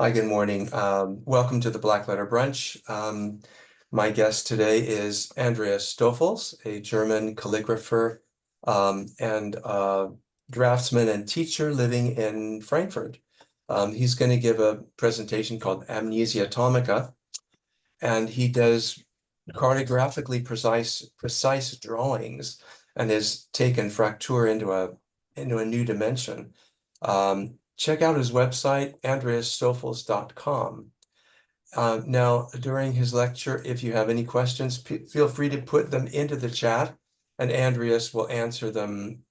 Hi, good morning. Welcome to the Blackletter Brunch. My guest today is Andreas Stoffels, a German calligrapher and draftsman and teacher living in Frankfurt. He's going to give a presentation called Amnesiatomica, and he does cartographically precise drawings and has taken fracture into a new dimension. Check out his website, andreasstoffels.com. Now, during his lecture, if you have any questions, feel free to put them into the chat, and Andreas will answer them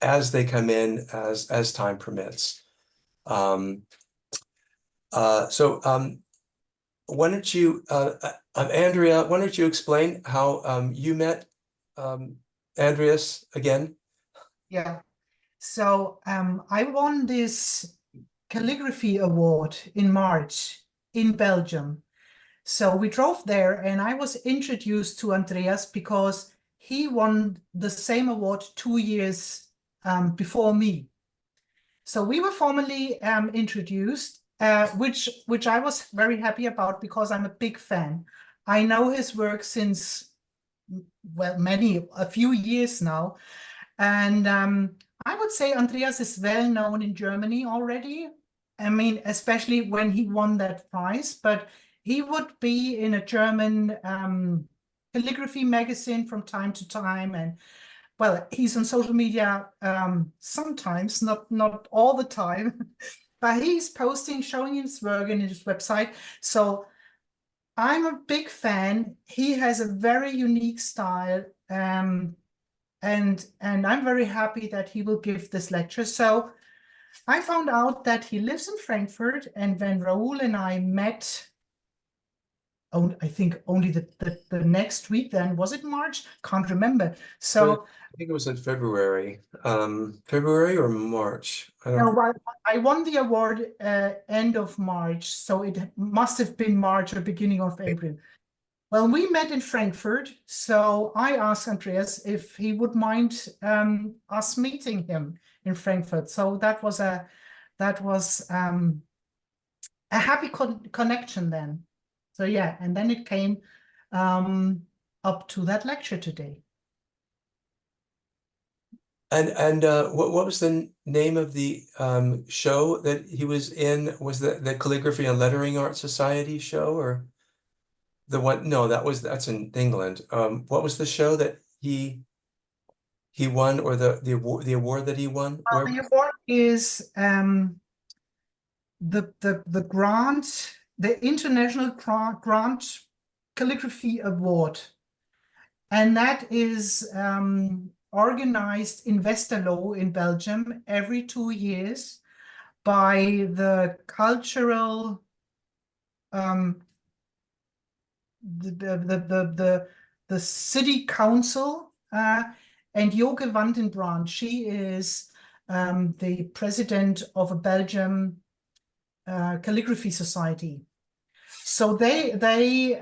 as they come in, as time permits. Why don't you, Andrea, why don't you explain how you met Andreas again? Yeah. So I won this calligraphy award in March in Belgium. So we drove there and I was introduced to Andreas because he won the same award 2 years before me. So we were formally introduced, which I was very happy about because I'm a big fan. I know his work since, well, a few years now. And I would say Andreas is well known in Germany already. I mean, especially when he won that prize, but he would be in a German calligraphy magazine from time to time. And well, he's on social media sometimes, not all the time, but he's posting, showing his work in his website. So I'm a big fan. He has a very unique style. And I'm very happy that he will give this lecture. So I found out that he lives in Frankfurt, and when Raoul and I met, I think only the next week, then was it March? Can't remember. So I think it was in February, February or March. no, I won the award end of March, so it must have been March or beginning of April. Well, we met in Frankfurt, so I asked Andreas if he would mind us meeting him in Frankfurt. So that was a happy connection then. So yeah, and then it came up to that lecture today. And what was the name of the show that he was in? Was the Calligraphy and Lettering Art Society show, or the one? No, that's in England. What was the show that he won, or the award that he won? Where? The award is the grant, the International Grant Calligraphy Award, and that is organized in Westerlo in Belgium every 2 years by the cultural the city council, and Joke Vandenbrand, she is the president of a Belgium calligraphy society. So they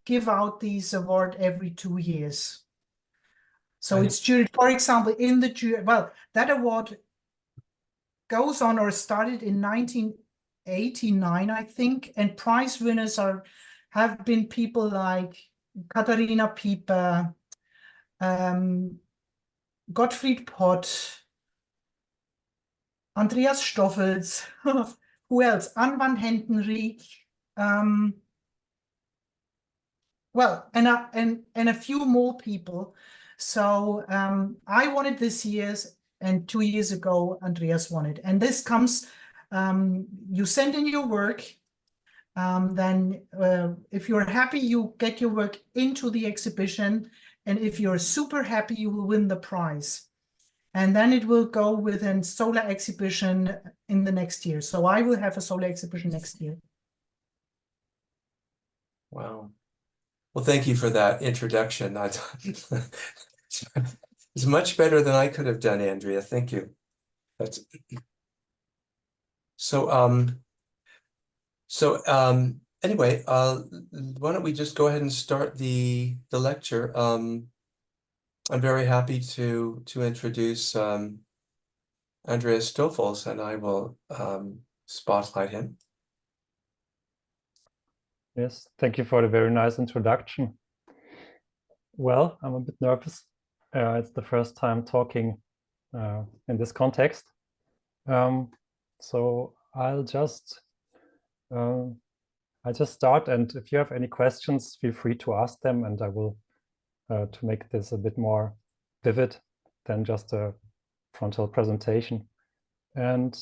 give out these award every 2 years. So it's during, for example, that award goes on or started in 1989, I think, and prize winners have been people like Katharina Pieper, Gottfried Pott, Andreas Stoffels, who else? Anvan Hentenrich, well, and a few more people. So I won it this year, and 2 years ago, Andreas won it. And this comes, you send in your work, then if you're happy, you get your work into the exhibition. And if you're super happy, you will win the prize. And then it will go with a solar exhibition in the next year. So I will have a solar exhibition next year. Wow. Well, thank you for that introduction. It's much better than I could have done, Andrea. Thank you. That's so. Anyway, why don't we just go ahead and start the lecture? I'm very happy to introduce Andreas Stoffels, and I will spotlight him. Yes, thank you for the very nice introduction. Well, I'm a bit nervous. It's the first time talking in this context. So I'll just start, and if you have any questions, feel free to ask them, and I will to make this a bit more vivid than just a frontal presentation. And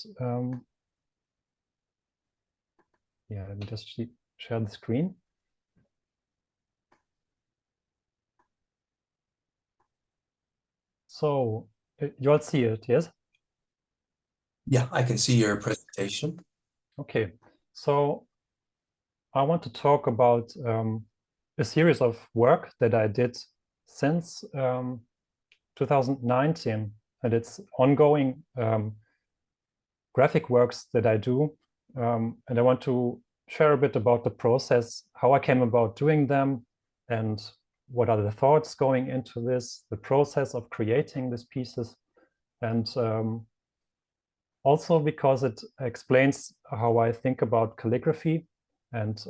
yeah, let me just share the screen. So you all see it, yes? Yeah, I can see your presentation. Okay, so I want to talk about a series of work that I did since 2019, and it's ongoing graphic works that I do. And I want to share a bit about the process, how I came about doing them, and what are the thoughts going into this, the process of creating these pieces. And also because it explains how I think about calligraphy, and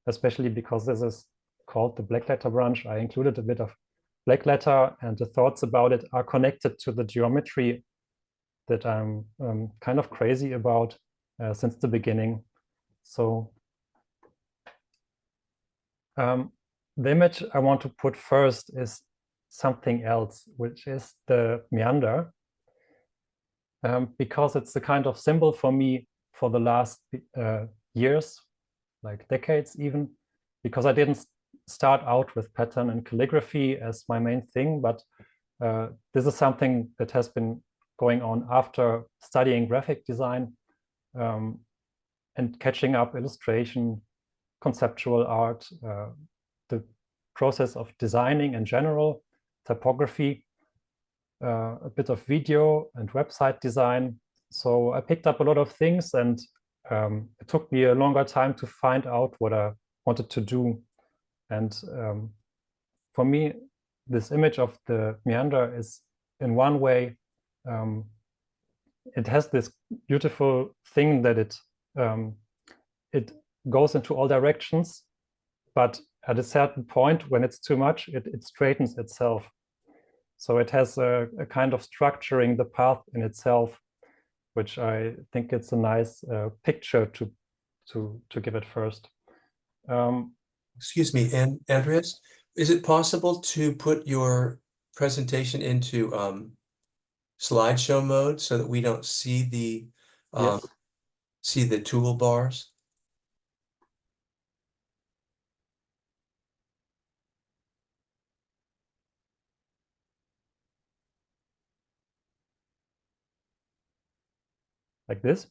especially because this is called the Blackletter Brunch, I included a bit of blackletter, and the thoughts about it are connected to the geometry that I'm kind of crazy about since the beginning. So the image I want to put first is something else, which is the meander, because it's the kind of symbol for me for the last years, like decades even, because I didn't start out with pattern and calligraphy as my main thing, but this is something that has been going on after studying graphic design and catching up illustration, conceptual art, the process of designing in general, typography, a bit of video and website design. So I picked up a lot of things, and it took me a longer time to find out what I wanted to do. And for me, this image of the meander is in one way, it has this beautiful thing that it goes into all directions, but at a certain point, when it's too much, it straightens itself. So it has a kind of structuring the path in itself, which I think it's a nice picture to give it first. Excuse me, Andreas, is it possible to put your presentation into slideshow mode so that we don't see the Yes. toolbars? Like this?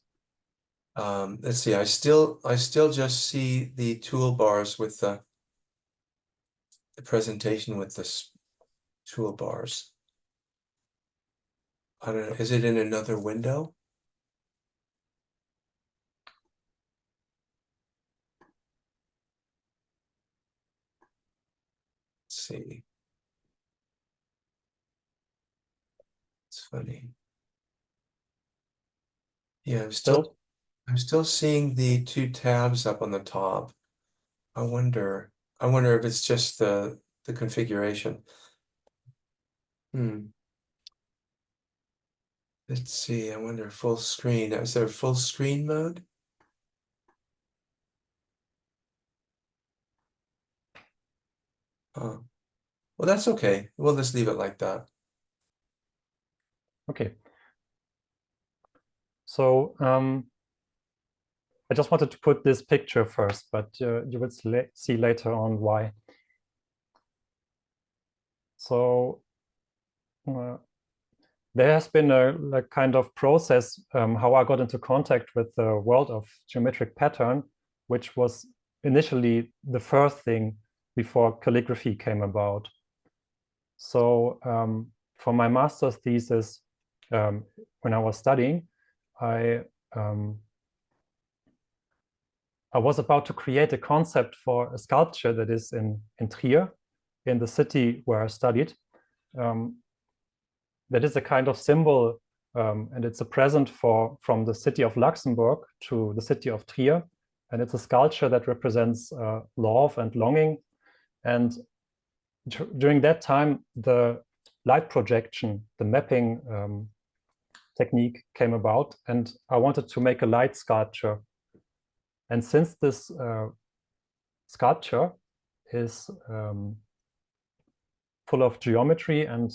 Let's see, I still just see the toolbars with the presentation with the toolbars. I don't know, is it in another window? Let's see. It's funny. Yeah, I'm still seeing the two tabs up on the top. I wonder if it's just the configuration. Let's see, I wonder, full screen. Is there a full screen mode? Oh, well, that's okay. We'll just leave it like that. Okay. So I just wanted to put this picture first, but you will see later on why. So there has been a kind of process how I got into contact with the world of geometric pattern, which was initially the first thing before calligraphy came about. So for my master's thesis, when I was studying, I was about to create a concept for a sculpture that is in Trier, in the city where I studied. That is a kind of symbol and it's a present from the city of Luxembourg to the city of Trier. And it's a sculpture that represents love and longing. And during that time, the light projection, the mapping technique came about, and I wanted to make a light sculpture. And since this sculpture is full of geometry and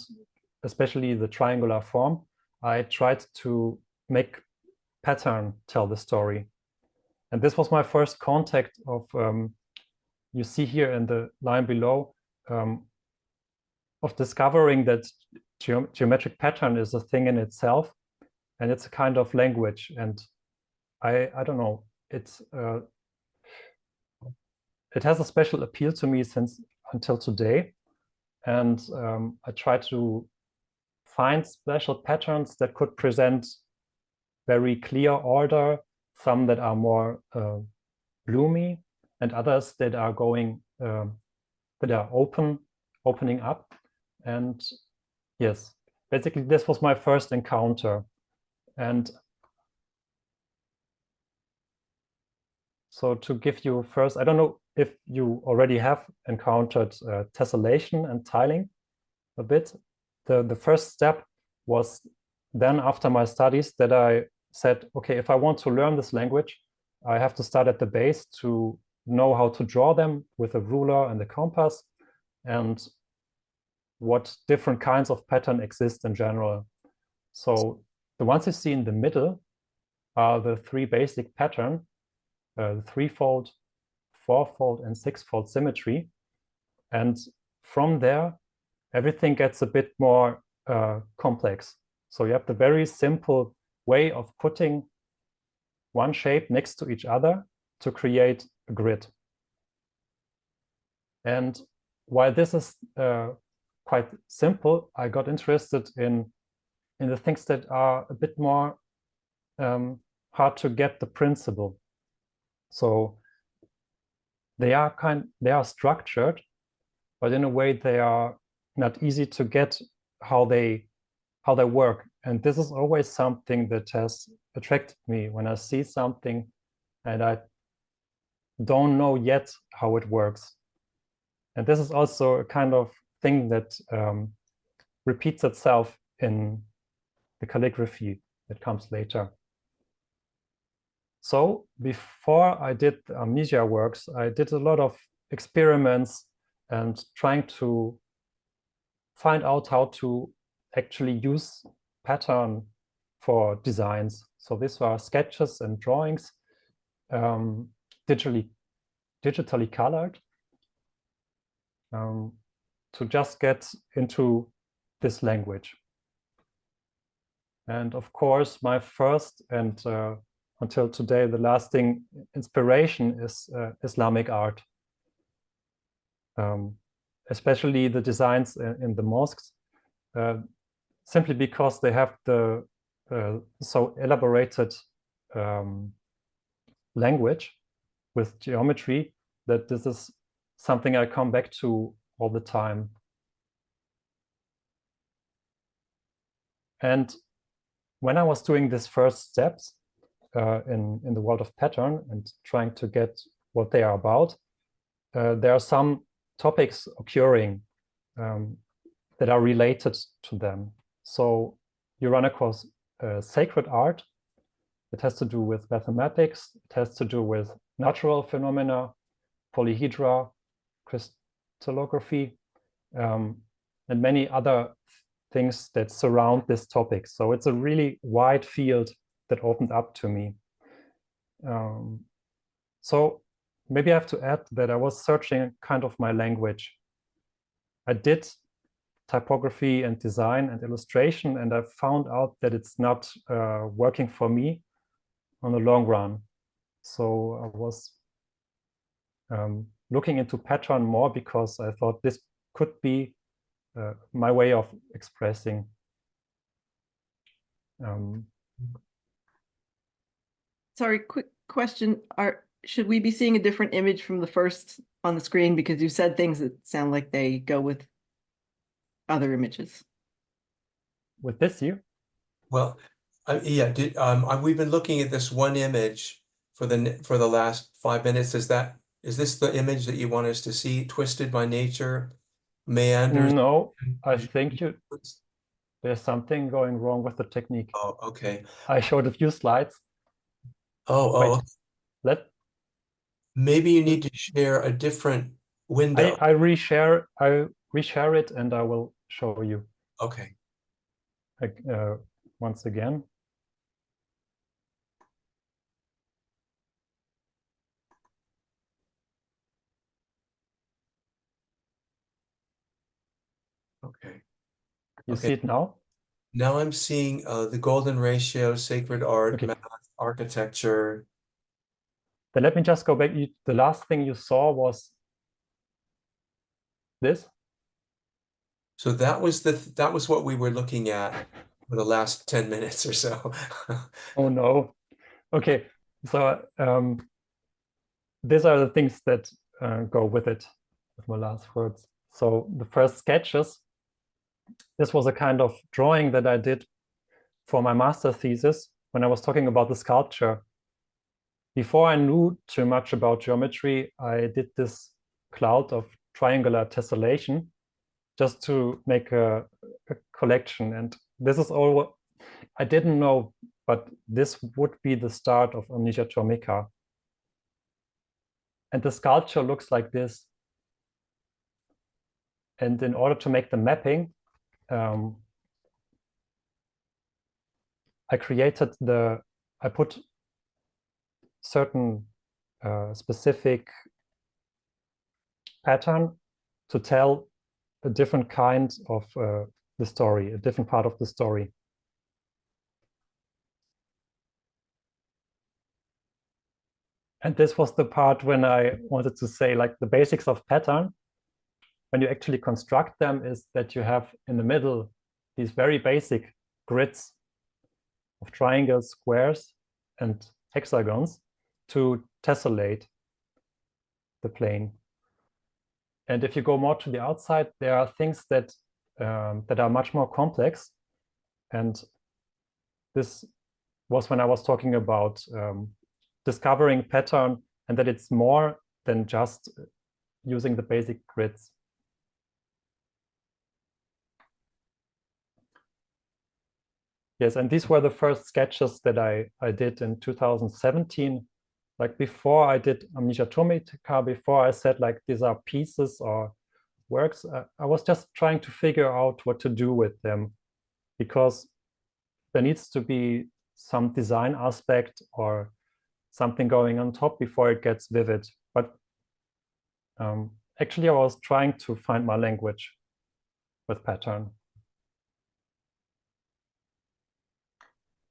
especially the triangular form, I tried to make pattern tell the story. And this was my first contact of, you see here in the line below, of discovering that geometric pattern is a thing in itself, and it's a kind of language. And I don't know, it has a special appeal to me until today. And I try to find special patterns that could present very clear order, some that are more gloomy, and others that are going, that are opening up. And yes, basically this was my first encounter. And so to give you first, I don't know if you already have encountered tessellation and tiling a bit. The first step was then, after my studies, that I said, okay, if I want to learn this language, I have to start at the base to know how to draw them with a ruler and a compass, and what different kinds of pattern exist in general. So the ones you see in the middle are the three basic pattern, the threefold, fourfold, and sixfold symmetry. And from there, everything gets a bit more complex. So you have the very simple way of putting one shape next to each other to create a grid. And while this is quite simple, I got interested in the things that are a bit more hard to get the principle. So they are structured, but in a way they are not easy to get how they work. And this is always something that has attracted me when I see something and I don't know yet how it works. And this is also a kind of thing that repeats itself in the calligraphy that comes later. So before I did the Amnesia works, I did a lot of experiments and trying to find out how to actually use pattern for designs. So these were sketches and drawings, digitally colored, to just get into this language. And of course, my first and until today, the lasting inspiration is Islamic art. Especially the designs in the mosques, simply because they have the so elaborated language with geometry that this is something I come back to all the time. And when I was doing these first steps in the world of pattern and trying to get what they are about, there are some topics occurring that are related to them. So you run across sacred art. It has to do with mathematics. It has to do with natural phenomena, polyhedra, crystallography, and many other things that surround this topic. So it's a really wide field that opened up to me. So maybe I have to add that I was searching kind of my language. I did typography and design and illustration, and I found out that it's not working for me on the long run. So I was looking into pattern more because I thought this could be my way of expressing. Sorry, quick question. Should we be seeing a different image from the first on the screen? Because you said things that sound like they go with other images. With this here? Well, yeah, we've been looking at this one image for the last 5 minutes. Is this the image that you want us to see? Twisted by nature, meanders. No, I think there's something going wrong with the technique. Oh, okay. I showed a few slides. Oh, Wait, let maybe you need to share a different window. I reshare it and I will show you Okay. once again. Okay. You Okay. see it now? Now I'm seeing the golden ratio, sacred art, Okay. math, architecture. Then let me just go back. The last thing you saw was this. So that was what we were looking at for the last 10 minutes or so. Oh no. Okay, so these are the things that go with it, with my last words. So the first sketches, this was a kind of drawing that I did for my master thesis when I was talking about the sculpture. Before I knew too much about geometry, I did this cloud of triangular tessellation just to make a collection. And this is all what I didn't know, but this would be the start of Amnesiatomica. And the sculpture looks like this. And in order to make the mapping, I put certain specific pattern to tell a different kind of the story, a different part of the story. And this was the part when I wanted to say, like, the basics of pattern, when you actually construct them, is that you have in the middle these very basic grids of triangles, squares, and hexagons to tessellate the plane. And if you go more to the outside, there are things that that are much more complex. And this was when I was talking about discovering pattern, and that it's more than just using the basic grids. Yes, and these were the first sketches that I did in 2017. Like before I did Amnesiatomica, before I said like these are pieces or works, I was just trying to figure out what to do with them, because there needs to be some design aspect or something going on top before it gets vivid. But actually I was trying to find my language with pattern.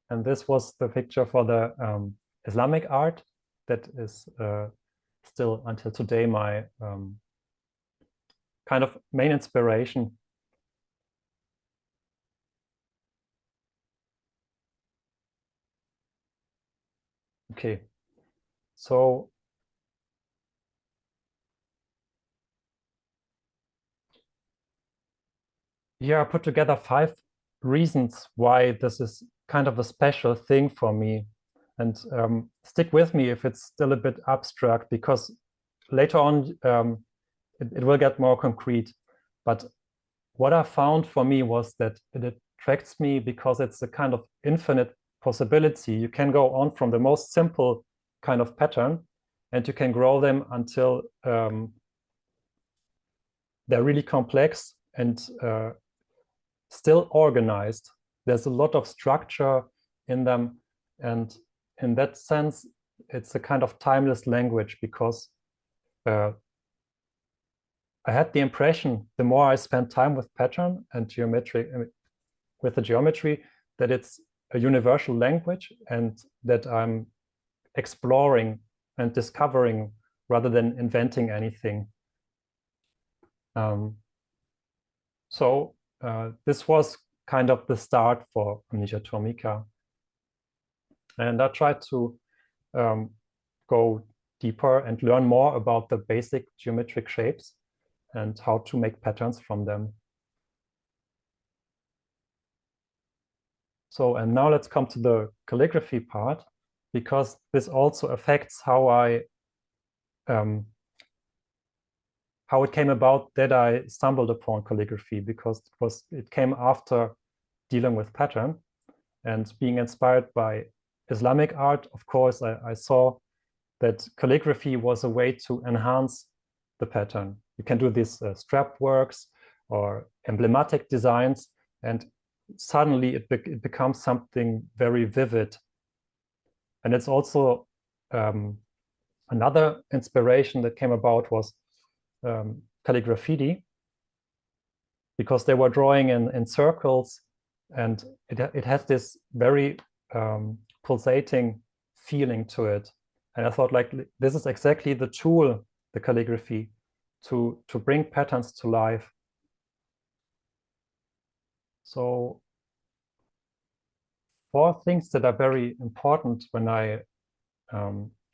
And this was the picture for the Islamic art that is still until today my kind of main inspiration. Okay, so here I put together 5 reasons why this is kind of a special thing for me. And stick with me if it's still a bit abstract, because later on it will get more concrete. But what I found for me was that it attracts me because it's a kind of infinite possibility. You can go on from the most simple kind of pattern, and you can grow them until they're really complex and still organized. There's a lot of structure in them, and in that sense, it's a kind of timeless language, because I had the impression, the more I spent time with pattern and geometry, with the geometry, that it's a universal language and that I'm exploring and discovering rather than inventing anything. So this was kind of the start for Amnesiatomica. And I tried to go deeper and learn more about the basic geometric shapes and how to make patterns from them. So, and now let's come to the calligraphy part, because this also affects how how it came about that I stumbled upon calligraphy, because it came after dealing with pattern and being inspired by Islamic art. Of course, I saw that calligraphy was a way to enhance the pattern. You can do these strap works or emblematic designs, and suddenly it becomes something very vivid. And it's also another inspiration that came about was calligraphity, because they were drawing in circles, and it has this very pulsating feeling to it. And I thought, like, this is exactly the tool, the calligraphy, to bring patterns to life. So 4 things that are very important when I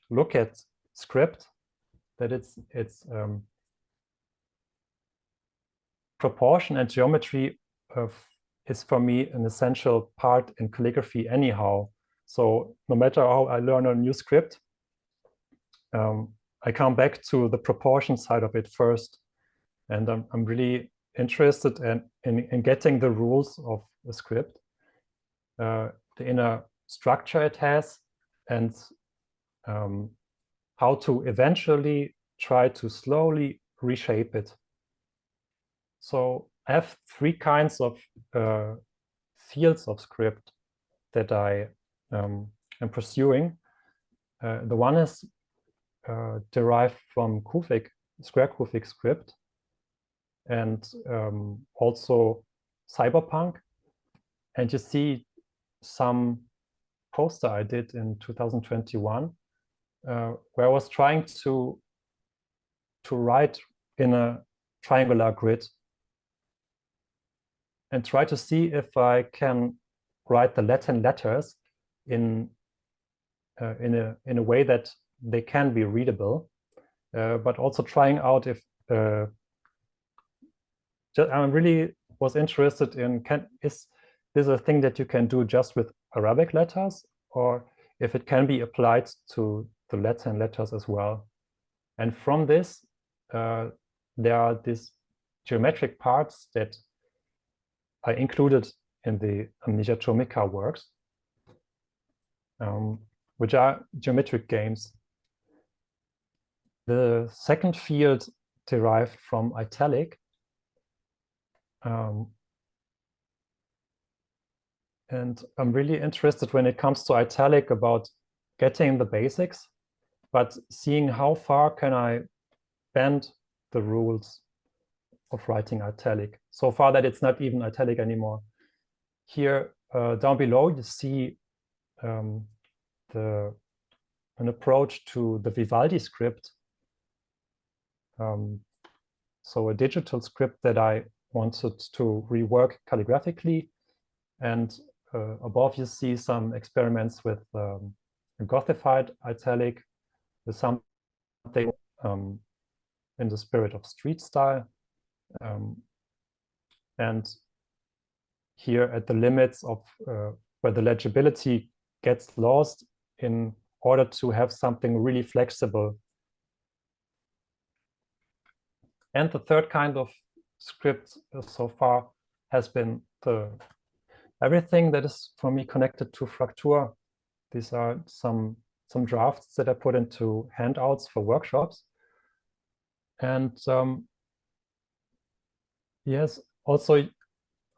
look at script, that it's proportion and geometry is for me an essential part in calligraphy anyhow. So no matter how I learn a new script, I come back to the proportion side of it first. And I'm really interested in getting the rules of the script, the inner structure it has, and how to eventually try to slowly reshape it. So I have 3 kinds of fields of script that I am pursuing. The one is derived from Kufic, square Kufic script, and also cyberpunk. And you see some poster I did in 2021 where I was trying to write in a triangular grid and try to see if I can write the Latin letters in a way that they can be readable, but also trying out if I really was interested in, is this a thing that you can do just with Arabic letters, or if it can be applied to the Latin letters as well. And from this, there are these geometric parts that I included in the Amnesiatomica works, which are geometric games. The second field derived from italic. And I'm really interested when it comes to italic about getting the basics, but seeing how far can I bend the rules of writing italic, so far that it's not even italic anymore. Here down below, you see an approach to the Vivaldi script. So a digital script that I wanted to rework calligraphically. And above you see some experiments with a Gothified italic, with something in the spirit of street style. And here at the limits of where the legibility gets lost in order to have something really flexible. And the third kind of script so far has been everything that is for me connected to Fraktur. These are some drafts that I put into handouts for workshops. And yes, also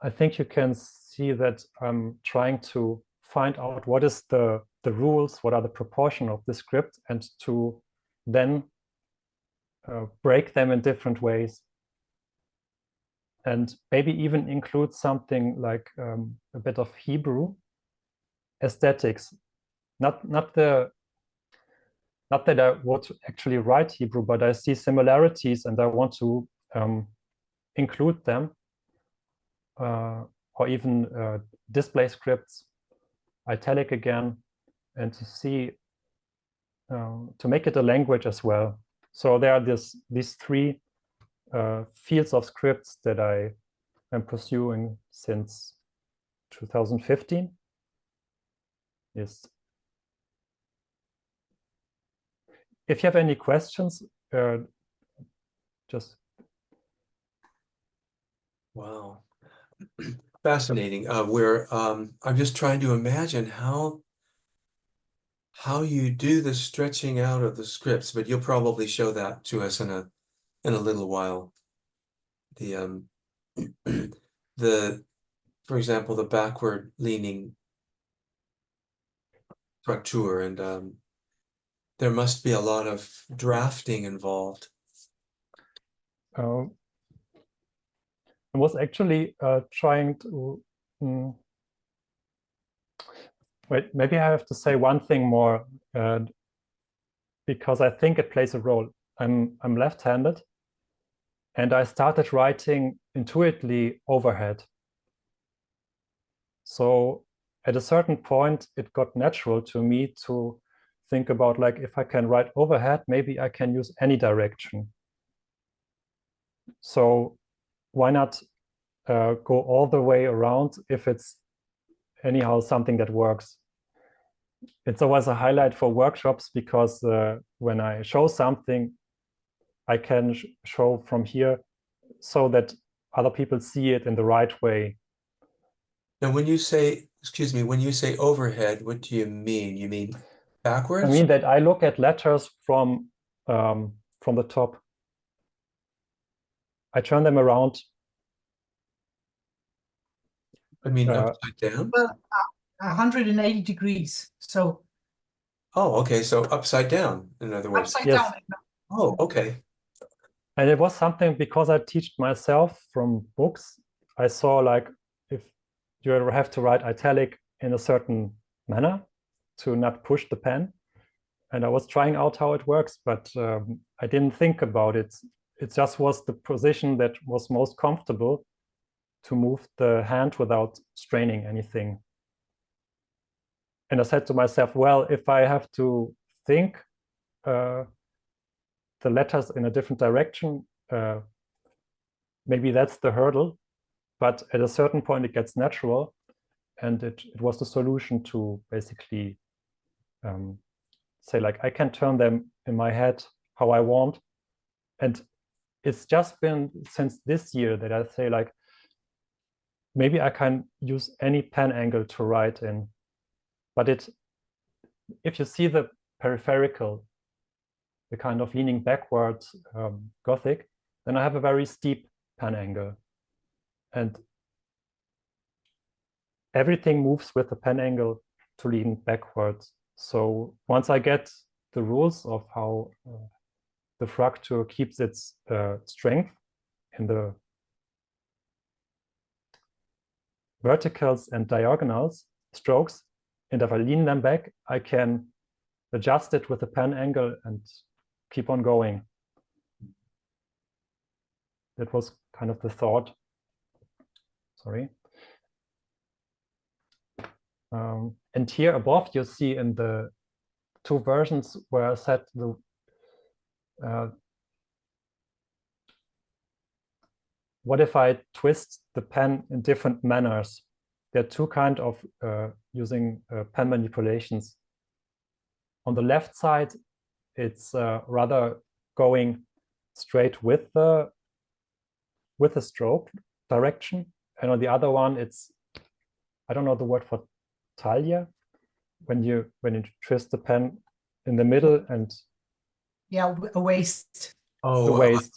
I think you can see that I'm trying to find out what is the rules, what are the proportion of the script, and to then break them in different ways. And maybe even include something like a bit of Hebrew aesthetics. Not that I would actually write Hebrew, but I see similarities and I want to include them, or even display scripts, italic again, and to see to make it a language as well. So there are these 3 fields of scripts that I am pursuing since 2015. is. If you have any questions, just. Wow. Fascinating. I'm just trying to imagine how you do the stretching out of the scripts, but you'll probably show that to us in a little while. The for example, the backward leaning structure, and there must be a lot of drafting involved. I was actually trying to. Wait, maybe I have to say one thing more, because I think it plays a role. I'm left-handed, and I started writing intuitively overhead. So at a certain point, it got natural to me to think about, like, if I can write overhead, maybe I can use any direction. So why not go all the way around if it's anyhow something that works? It's always a highlight for workshops, because when I show something, I can show from here so that other people see it in the right way. Now, when you say, excuse me, when you say overhead, what do you mean? You mean backwards? I mean that I look at letters from the top. I turn them around. I mean upside down? Well, 180 degrees. So Oh, okay. So upside down, in other words. upside Yes. down. Oh, okay. And it was something, because I teach myself from books, I saw, like, if you have to write italic in a certain manner to not push the pen. And I was trying out how it works, but I didn't think about it. It just was the position that was most comfortable to move the hand without straining anything. And I said to myself, well, if I have to think the letters in a different direction, maybe that's the hurdle. But at a certain point, it gets natural. And it was the solution to basically say, like, I can turn them in my head how I want. And it's just been since this year that I say, like, maybe I can use any pen angle to write in. But if you see the peripherical, the kind of leaning backwards Gothic, then I have a very steep pen angle. And everything moves with the pen angle to lean backwards. So once I get the rules of how the fracture keeps its strength in the verticals and diagonals strokes, and if I lean them back, I can adjust it with the pen angle and keep on going. That was kind of the thought. Sorry. And here above, you see in the two versions where I set the what if I twist the pen in different manners? There are two kinds of using pen manipulations. On the left side, it's rather going straight with the stroke direction, and on the other one, it's, I don't know the word for taille, when you twist the pen in the middle and Yeah, a waist. Oh, the waist.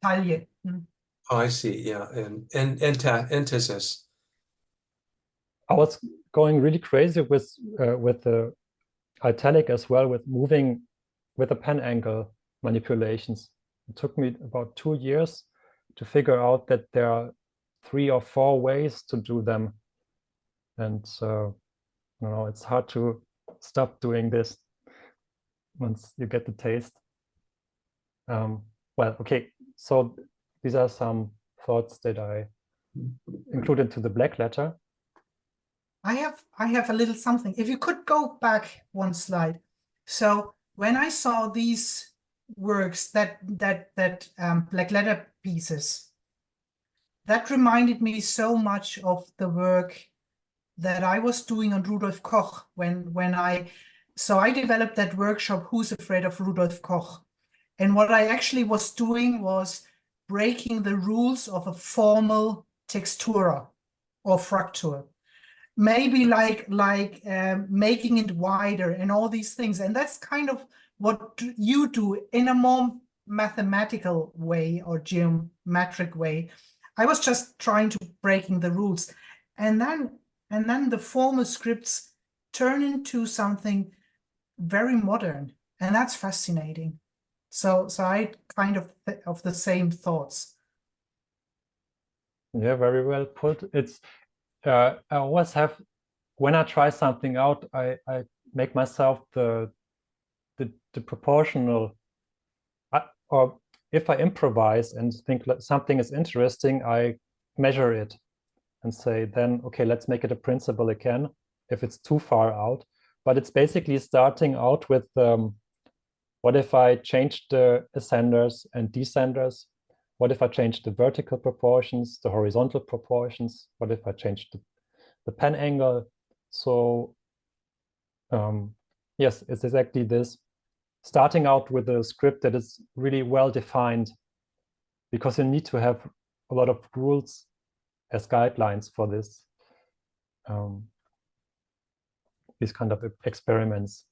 Taille. Mm. Oh, I see. Yeah, and antithesis. I was going really crazy with the italic as well, with moving with the pen angle manipulations. It took me about 2 years to figure out that there are 3 or 4 ways to do them. And it's hard to stop doing this once you get the taste. Well, okay, so these are some thoughts that I included to the Blackletter. I have a little something. If you could go back one slide. So when I saw these works, that Blackletter pieces, that reminded me so much of the work that I was doing on Rudolf Koch so I developed that workshop, Who's Afraid of Rudolf Koch? And what I actually was doing was breaking the rules of a formal textura or fracture. Maybe making it wider and all these things. And that's kind of what you do in a more mathematical way or geometric way. I was just trying to breaking the rules. And then the formal scripts turn into something very modern. And that's fascinating. So I kind of the same thoughts. Yeah, very well put. It's I always have, when I try something out, I make myself the proportional, or if I improvise and think something is interesting, I measure it and say, then, okay, let's make it a principle again if it's too far out. But it's basically starting out with what if I change the ascenders and descenders? What if I change the vertical proportions, the horizontal proportions? What if I change the pen angle? So yes, it's exactly this. Starting out with a script that is really well defined, because you need to have a lot of rules as guidelines for this. These kind of experiments.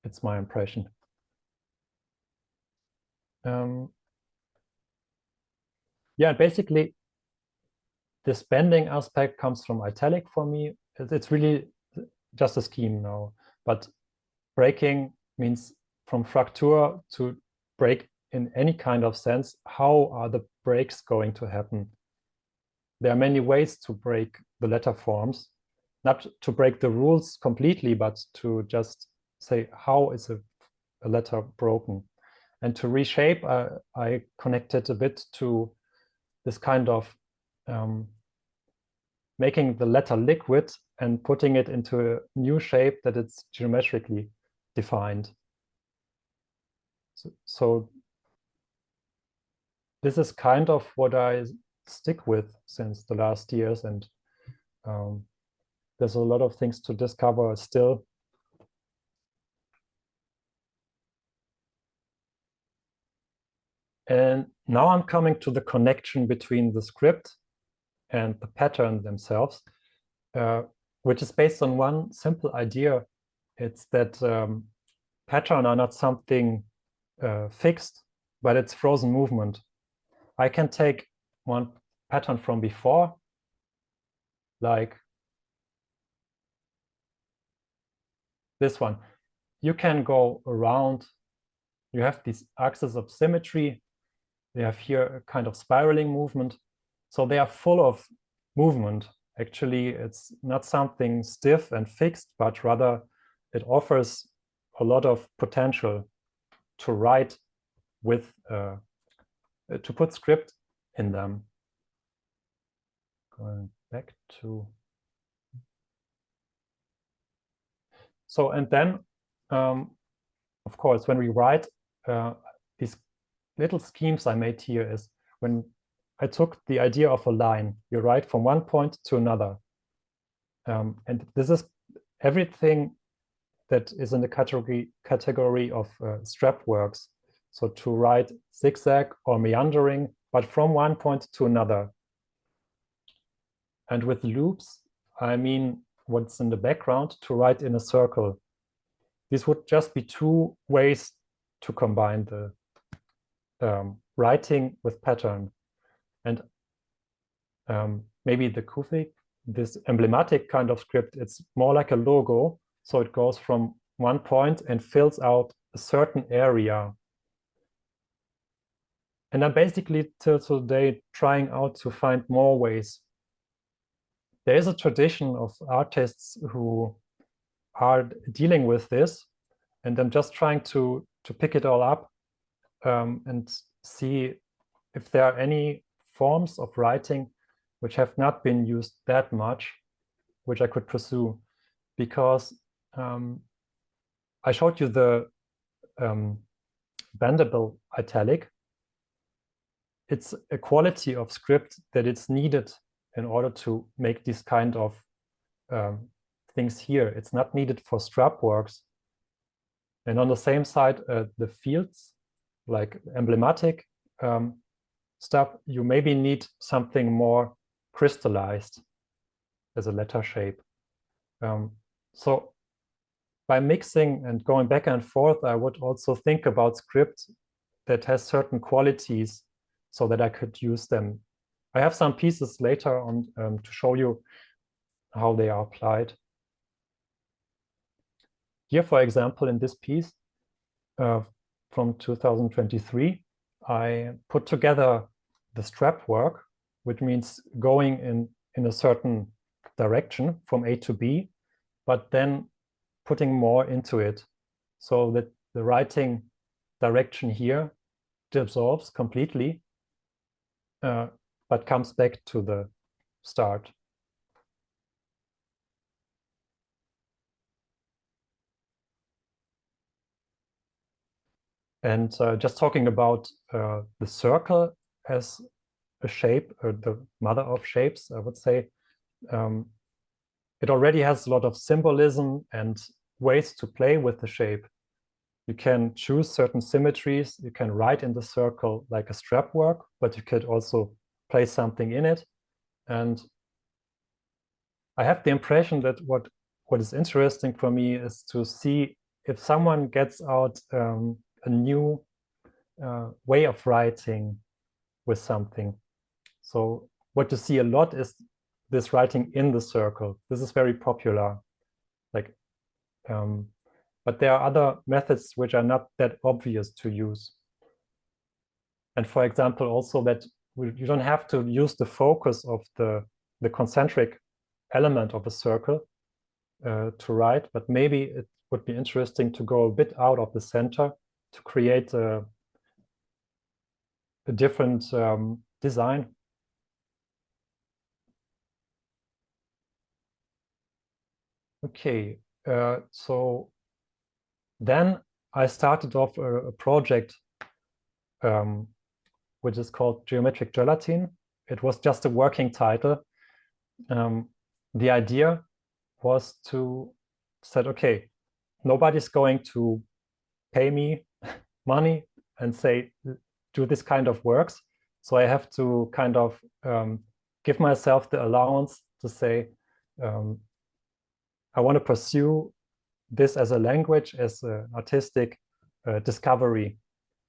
It's my impression. Yeah, basically, this bending aspect comes from italic for me. It's really just a scheme now, but breaking means from fracture to break in any kind of sense. How are the breaks going to happen? There are many ways to break the letter forms, not to break the rules completely, but to just say, how is a letter broken? And to reshape, I connected a bit to this kind of making the letter liquid and putting it into a new shape that it's geometrically defined. So this is kind of what I stick with since the last years, and there's a lot of things to discover still. And now I'm coming to the connection between the script and the pattern themselves, which is based on one simple idea. It's that patterns are not something fixed, but it's frozen movement. I can take one pattern from before, like this one. You can go around, you have these axes of symmetry. They have here a kind of spiraling movement. So they are full of movement. Actually, it's not something stiff and fixed, but rather it offers a lot of potential to write with, to put script in them. Going back to. So, and then, of course, when we write, these little schemes I made here is when I took the idea of a line, you write from one point to another. And this is everything that is in the category of strap works. So to write zigzag or meandering, but from one point to another. And with loops, I mean what's in the background, to write in a circle. These would just be two ways to combine the writing with pattern. And maybe the Kufi, this emblematic kind of script, it's more like a logo. So it goes from one point and fills out a certain area. And I'm basically till today trying out to find more ways. There is a tradition of artists who are dealing with this, and I'm just trying to pick it all up and see if there are any forms of writing which have not been used that much, which I could pursue. Because I showed you the bendable italic. It's a quality of script that it's needed in order to make these kind of things here. It's not needed for strap works. And on the same side, the fields, like emblematic stuff, you maybe need something more crystallized as a letter shape. So by mixing and going back and forth, I would also think about script that has certain qualities so that I could use them. I have some pieces later on to show you how they are applied. Here, for example, in this piece from 2023, I put together the strap work, which means going in a certain direction from A to B, but then putting more into it so that the writing direction here dissolves completely, but comes back to the start. And just talking about the circle as a shape, or the mother of shapes, I would say, it already has a lot of symbolism and ways to play with the shape. You can choose certain symmetries. You can write in the circle like a strap work, but you could also place something in it. And I have the impression that what is interesting for me is to see if someone gets out a new way of writing with something. So what you see a lot is this writing in the circle. This is very popular. Like, but there are other methods which are not that obvious to use. And for example, also that you don't have to use the focus of the concentric element of a circle to write, but maybe it would be interesting to go a bit out of the center to create a different design. Okay, so then I started off a project which is called Geometric Gelatin. It was just a working title. The idea was to say, okay, nobody's going to pay me money and say, do this kind of works. So I have to kind of give myself the allowance to say, I want to pursue this as a language, as an artistic discovery.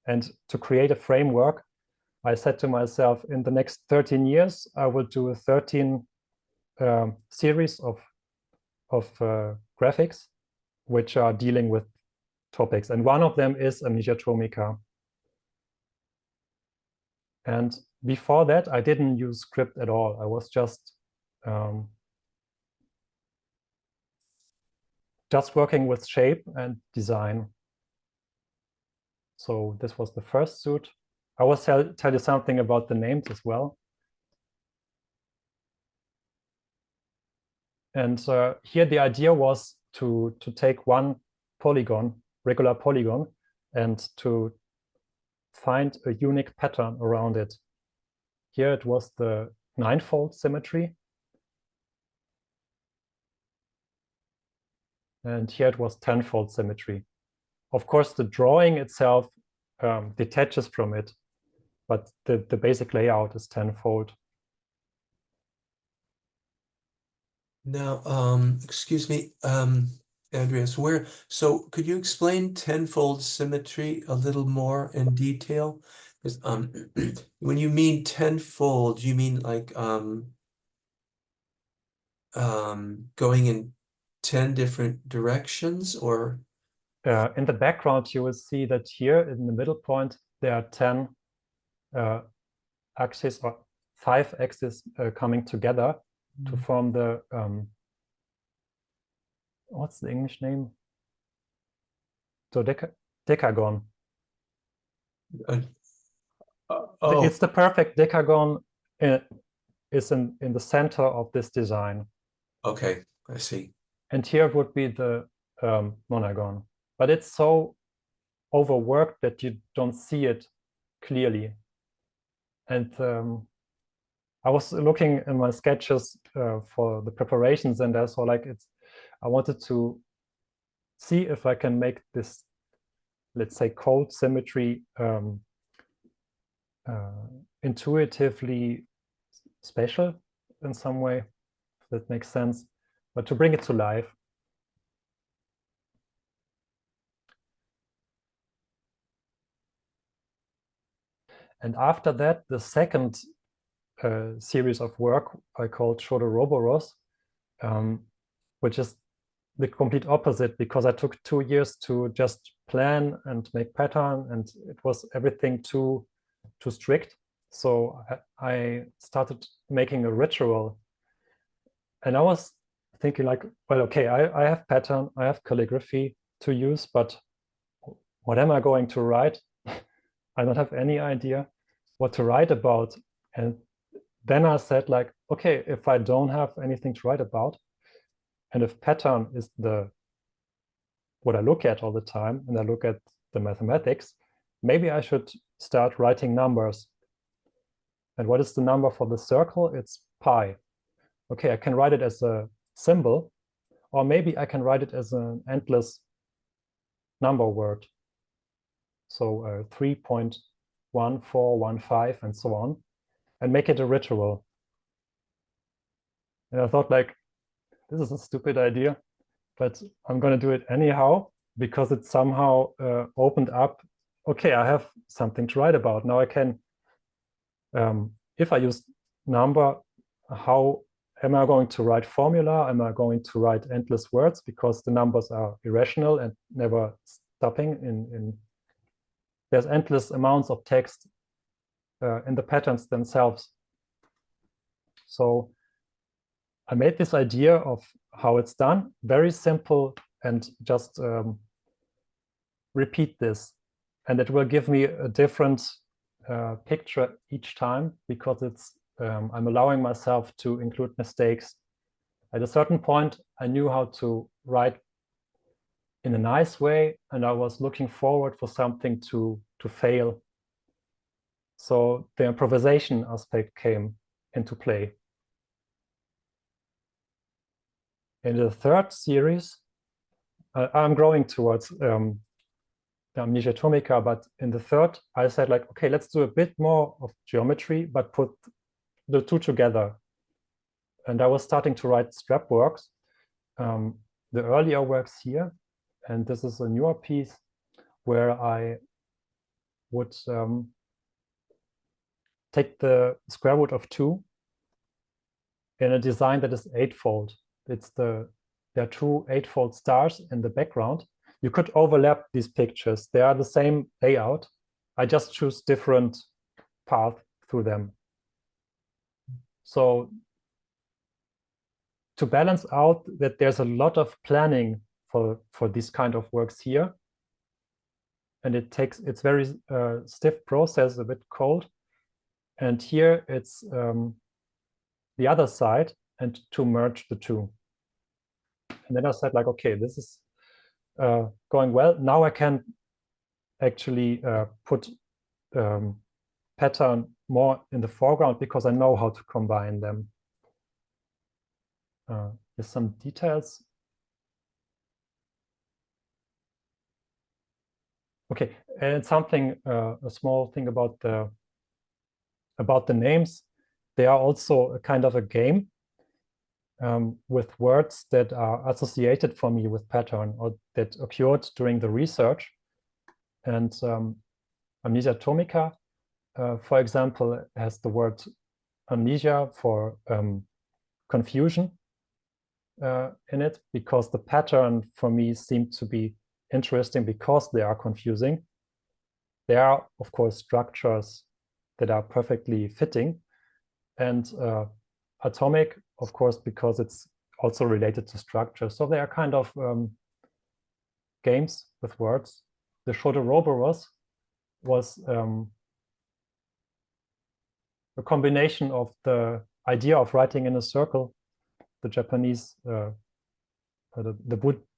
And to create a framework, I said to myself, in the next 13 years, I will do a 13 series of graphics, which are dealing with topics. And one of them is Amnesiatomica. And before that, I didn't use script at all. I was just working with shape and design. So this was the first suit. I will tell you something about the names as well. And here the idea was to take one polygon, regular polygon, and to find a unique pattern around it. Here it was the 9-fold symmetry. And here it was 10-fold symmetry. Of course, the drawing itself detaches from it, but the basic layout is 10-fold. Now, excuse me, Andreas, so could you explain 10-fold symmetry a little more in detail? Because when you mean 10-fold, you mean like going in 10 different directions, or? In the background, you will see that here in the middle point, there are 10 axes or 5 axes coming together to form the, what's the English name? So decagon. Oh, It's the perfect decagon is in the center of this design. okay, I see. And here would be the monogon. But it's so overworked that you don't see it clearly. And I was looking in my sketches for the preparations, and I saw like I wanted to see if I can make this, let's say, code symmetry intuitively special in some way, if that makes sense, but to bring it to life. And after that, the second series of work I called Chodoroboros, which is the complete opposite, because I took 2 years to just plan and make pattern, and it was everything too strict. So I started making a ritual, and I was thinking like, well, okay, I have pattern, I have calligraphy to use, but what am I going to write? I don't have any idea what to write about. And then I said like, okay, if I don't have anything to write about, and if pattern is what I look at all the time, and I look at the mathematics, maybe I should start writing numbers. And what is the number for the circle? It's pi. Okay, I can write it as a symbol, or maybe I can write it as an endless number word. So 3.1415 and so on, and make it a ritual. And I thought like, this is a stupid idea, but I'm going to do it anyhow, because it somehow opened up, okay, I have something to write about. Now I can, if I use number, how am I going to write formula? Am I going to write endless words? Because the numbers are irrational and never stopping. There's endless amounts of text in the patterns themselves. So I made this idea of how it's done, very simple, and just repeat this. And it will give me a different picture each time, because I'm allowing myself to include mistakes. At a certain point, I knew how to write in a nice way, and I was looking forward for something to fail. So the improvisation aspect came into play. In the third series, I'm growing towards the Amnesiatomica, but in the third, I said like, okay, let's do a bit more of geometry, but put the two together. And I was starting to write scrap works, the earlier works here, and this is a newer piece where I would take the square root of 2 in a design that is eightfold. There are 2 eightfold stars in the background. You could overlap these pictures. They are the same layout. I just choose different paths through them. So to balance out that there's a lot of planning for these kind of works here, and it's very stiff process, a bit cold. And here it's the other side, and to merge the two. And then I said like, okay, this is going well. Now I can actually put pattern more in the foreground, because I know how to combine them. Here's some details. Okay, and something, a small thing about the names. They are also a kind of a game with words that are associated for me with pattern, or that occurred during the research. And Amnesiatomica, for example, has the word amnesia for confusion in it, because the pattern for me seemed to be interesting because they are confusing. There are, of course, structures that are perfectly fitting, and atomic, of course, because it's also related to structure. So they are kind of games with words. The Chodoroboros was a combination of the idea of writing in a circle, the Japanese, the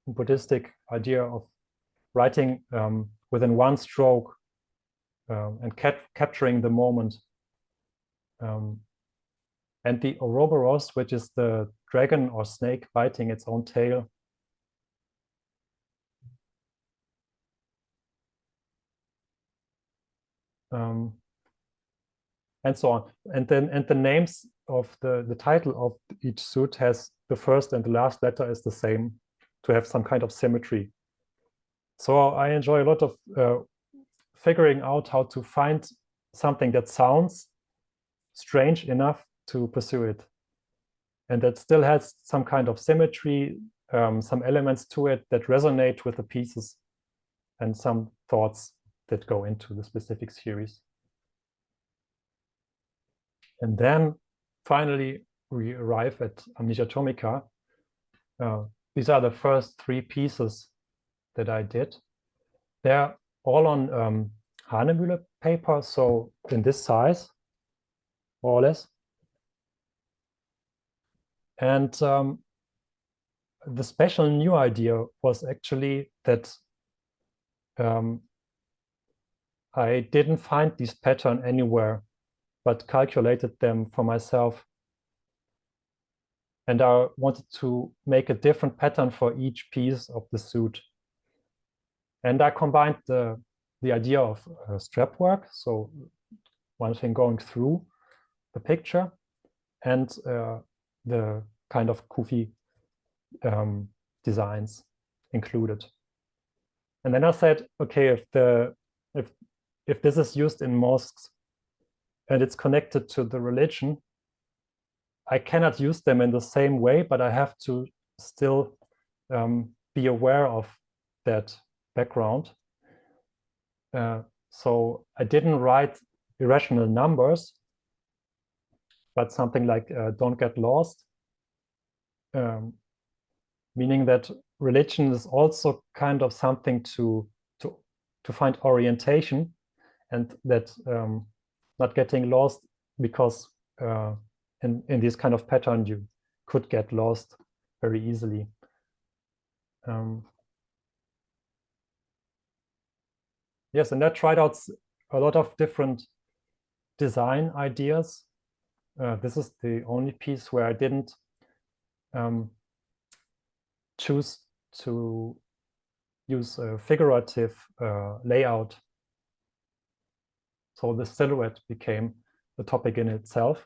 Buddhistic idea of writing within one stroke and capturing the moment. and the Ouroboros, which is the dragon or snake biting its own tail. And so on. And the names of the title of each suit has the first and the last letter is the same, to have some kind of symmetry. So I enjoy a lot of figuring out how to find something that sounds strange enough to pursue it, and that still has some kind of symmetry, some elements to it that resonate with the pieces, and some thoughts that go into the specific series. And then finally we arrive at Amnesiatomica. These are the first 3 pieces that I did. They're all on Hanemühle paper, so in this size, more or less. And the special new idea was actually that I didn't find this pattern anywhere, but calculated them for myself. And I wanted to make a different pattern for each piece of the suit. And I combined the idea of strap work, so one thing going through the picture, and the kind of goofy designs included. And then I said, okay, if this is used in mosques and it's connected to the religion, I cannot use them in the same way, but I have to still be aware of that background. So I didn't write irrational numbers, but something like don't get lost, meaning that religion is also kind of something to find orientation, and that not getting lost, because in this kind of pattern you could get lost very easily. Yes, and I tried out a lot of different design ideas. This is the only piece where I didn't choose to use a figurative layout. So the silhouette became a topic in itself.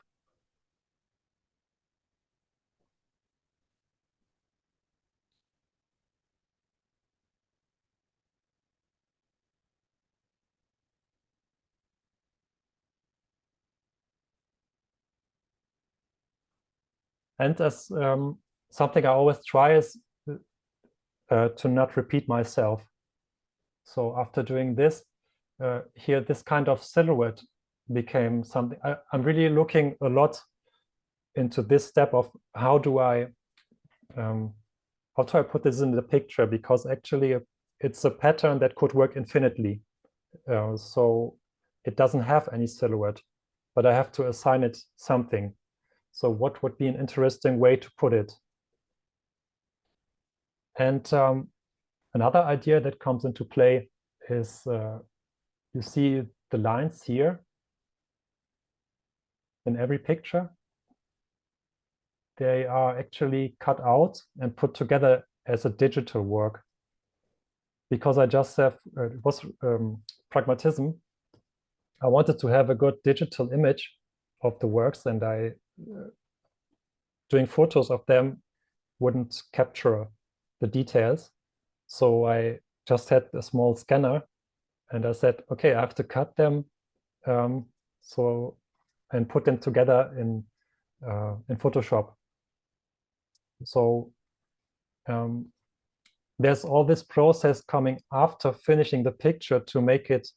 And as something I always try is to not repeat myself. So after doing this, here this kind of silhouette became something. I'm really looking a lot into this step of how do I put this in the picture, because actually it's a pattern that could work infinitely. So it doesn't have any silhouette, but I have to assign it something. So what would be an interesting way to put it? And another idea that comes into play is you see the lines here in every picture. They are actually cut out and put together as a digital work, because I just have, it was pragmatism. I wanted to have a good digital image of the works, and doing photos of them wouldn't capture the details. So I just had a small scanner, and I said, okay, I have to cut them and put them together in Photoshop. So there's all this process coming after finishing the picture to make it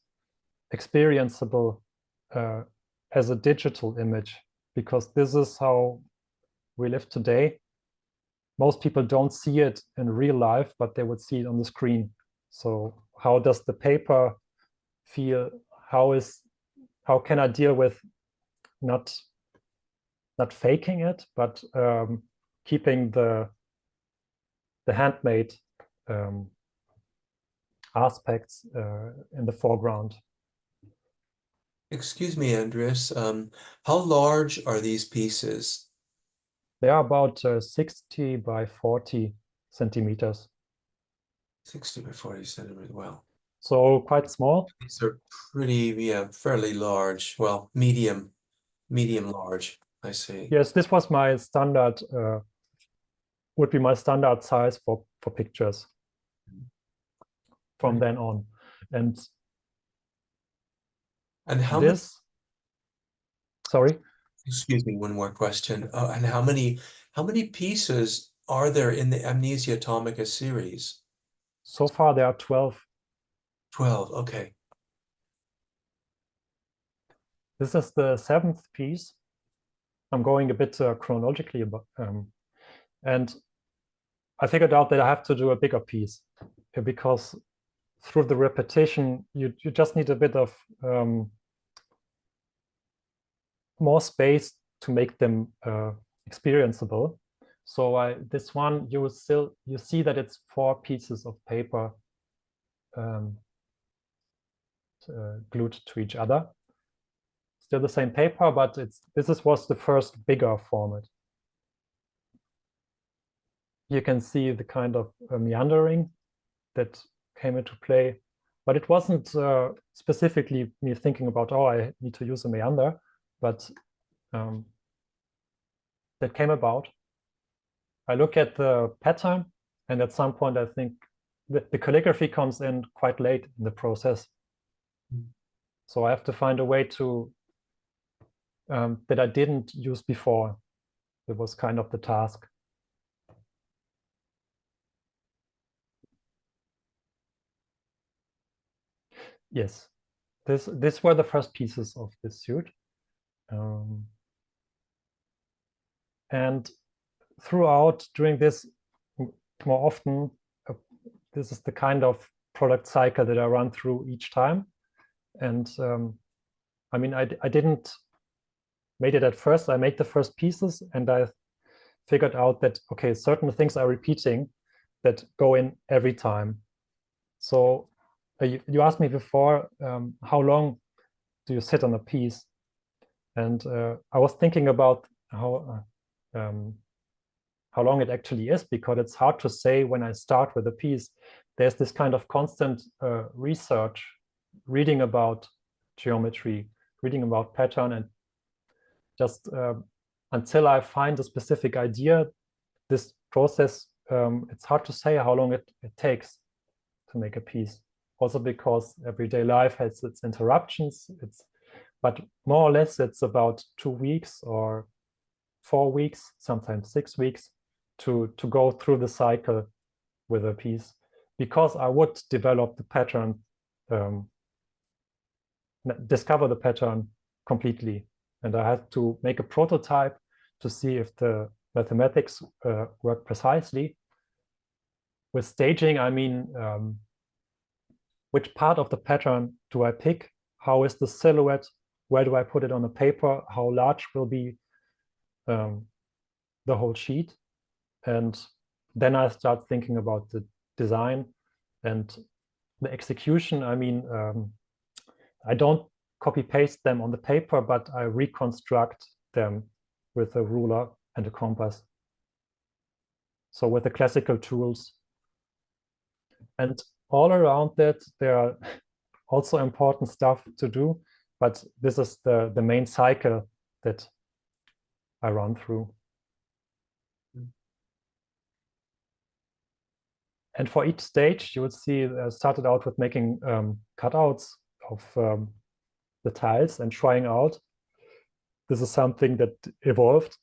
experienceable as a digital image, because this is how we live today. Most people don't see it in real life, but they would see it on the screen. So how does the paper feel? How can I deal with not faking it, but keeping the handmade aspects in the foreground? Excuse me, Andreas. How large are these pieces? They are about 60 by 40 centimeters. 60 by 40 centimeters. Wow. So quite small. These are pretty, yeah, fairly large. Well, medium large, I see. Yes, this was my standard, would be my standard size for pictures from then on. And how many, this, sorry, excuse me, one more question. And how many pieces are there in the Amnesiatomica series? so far there are 12. 12, okay. This is the 7th piece. I'm going a bit chronologically, and I figured out that I have to do a bigger piece because through the repetition, you just need a bit of more space to make them experienceable. So this one, you see that it's 4 pieces of paper glued to each other. Still the same paper, but this was the first bigger format. You can see the kind of meandering that came into play, but it wasn't specifically me thinking about, oh, I need to use a meander, but that came about. I look at the pattern, and at some point I think the calligraphy comes in quite late in the process. So I have to find a way to that I didn't use before. It was kind of the task. Yes, this were the first pieces of this suit. And throughout during this, more often, this is the kind of product cycle that I run through each time. And I mean, I didn't made it at first. I made the first pieces, and I figured out that, okay, certain things are repeating that go in every time. So you asked me before, how long do you sit on a piece? And I was thinking about how long it actually is, because it's hard to say when I start with a piece. There's this kind of constant research, reading about geometry, reading about pattern, and just until I find a specific idea, this process, it's hard to say how long it takes to make a piece. Also because everyday life has its interruptions. But more or less, it's about 2 weeks or 4 weeks, sometimes 6 weeks, to go through the cycle with a piece, because I would develop the pattern, discover the pattern completely. And I had to make a prototype to see if the mathematics work precisely. With staging, I mean, which part of the pattern do I pick? How is the silhouette? Where do I put it on the paper? How large will be the whole sheet? And then I start thinking about the design and the execution. I mean, I don't copy paste them on the paper, but I reconstruct them with a ruler and a compass. So with the classical tools. And all around that, there are also important stuff to do, but this is the main cycle that I run through. And for each stage, you would see I started out with making cutouts of the tiles and trying out. This is something that evolved,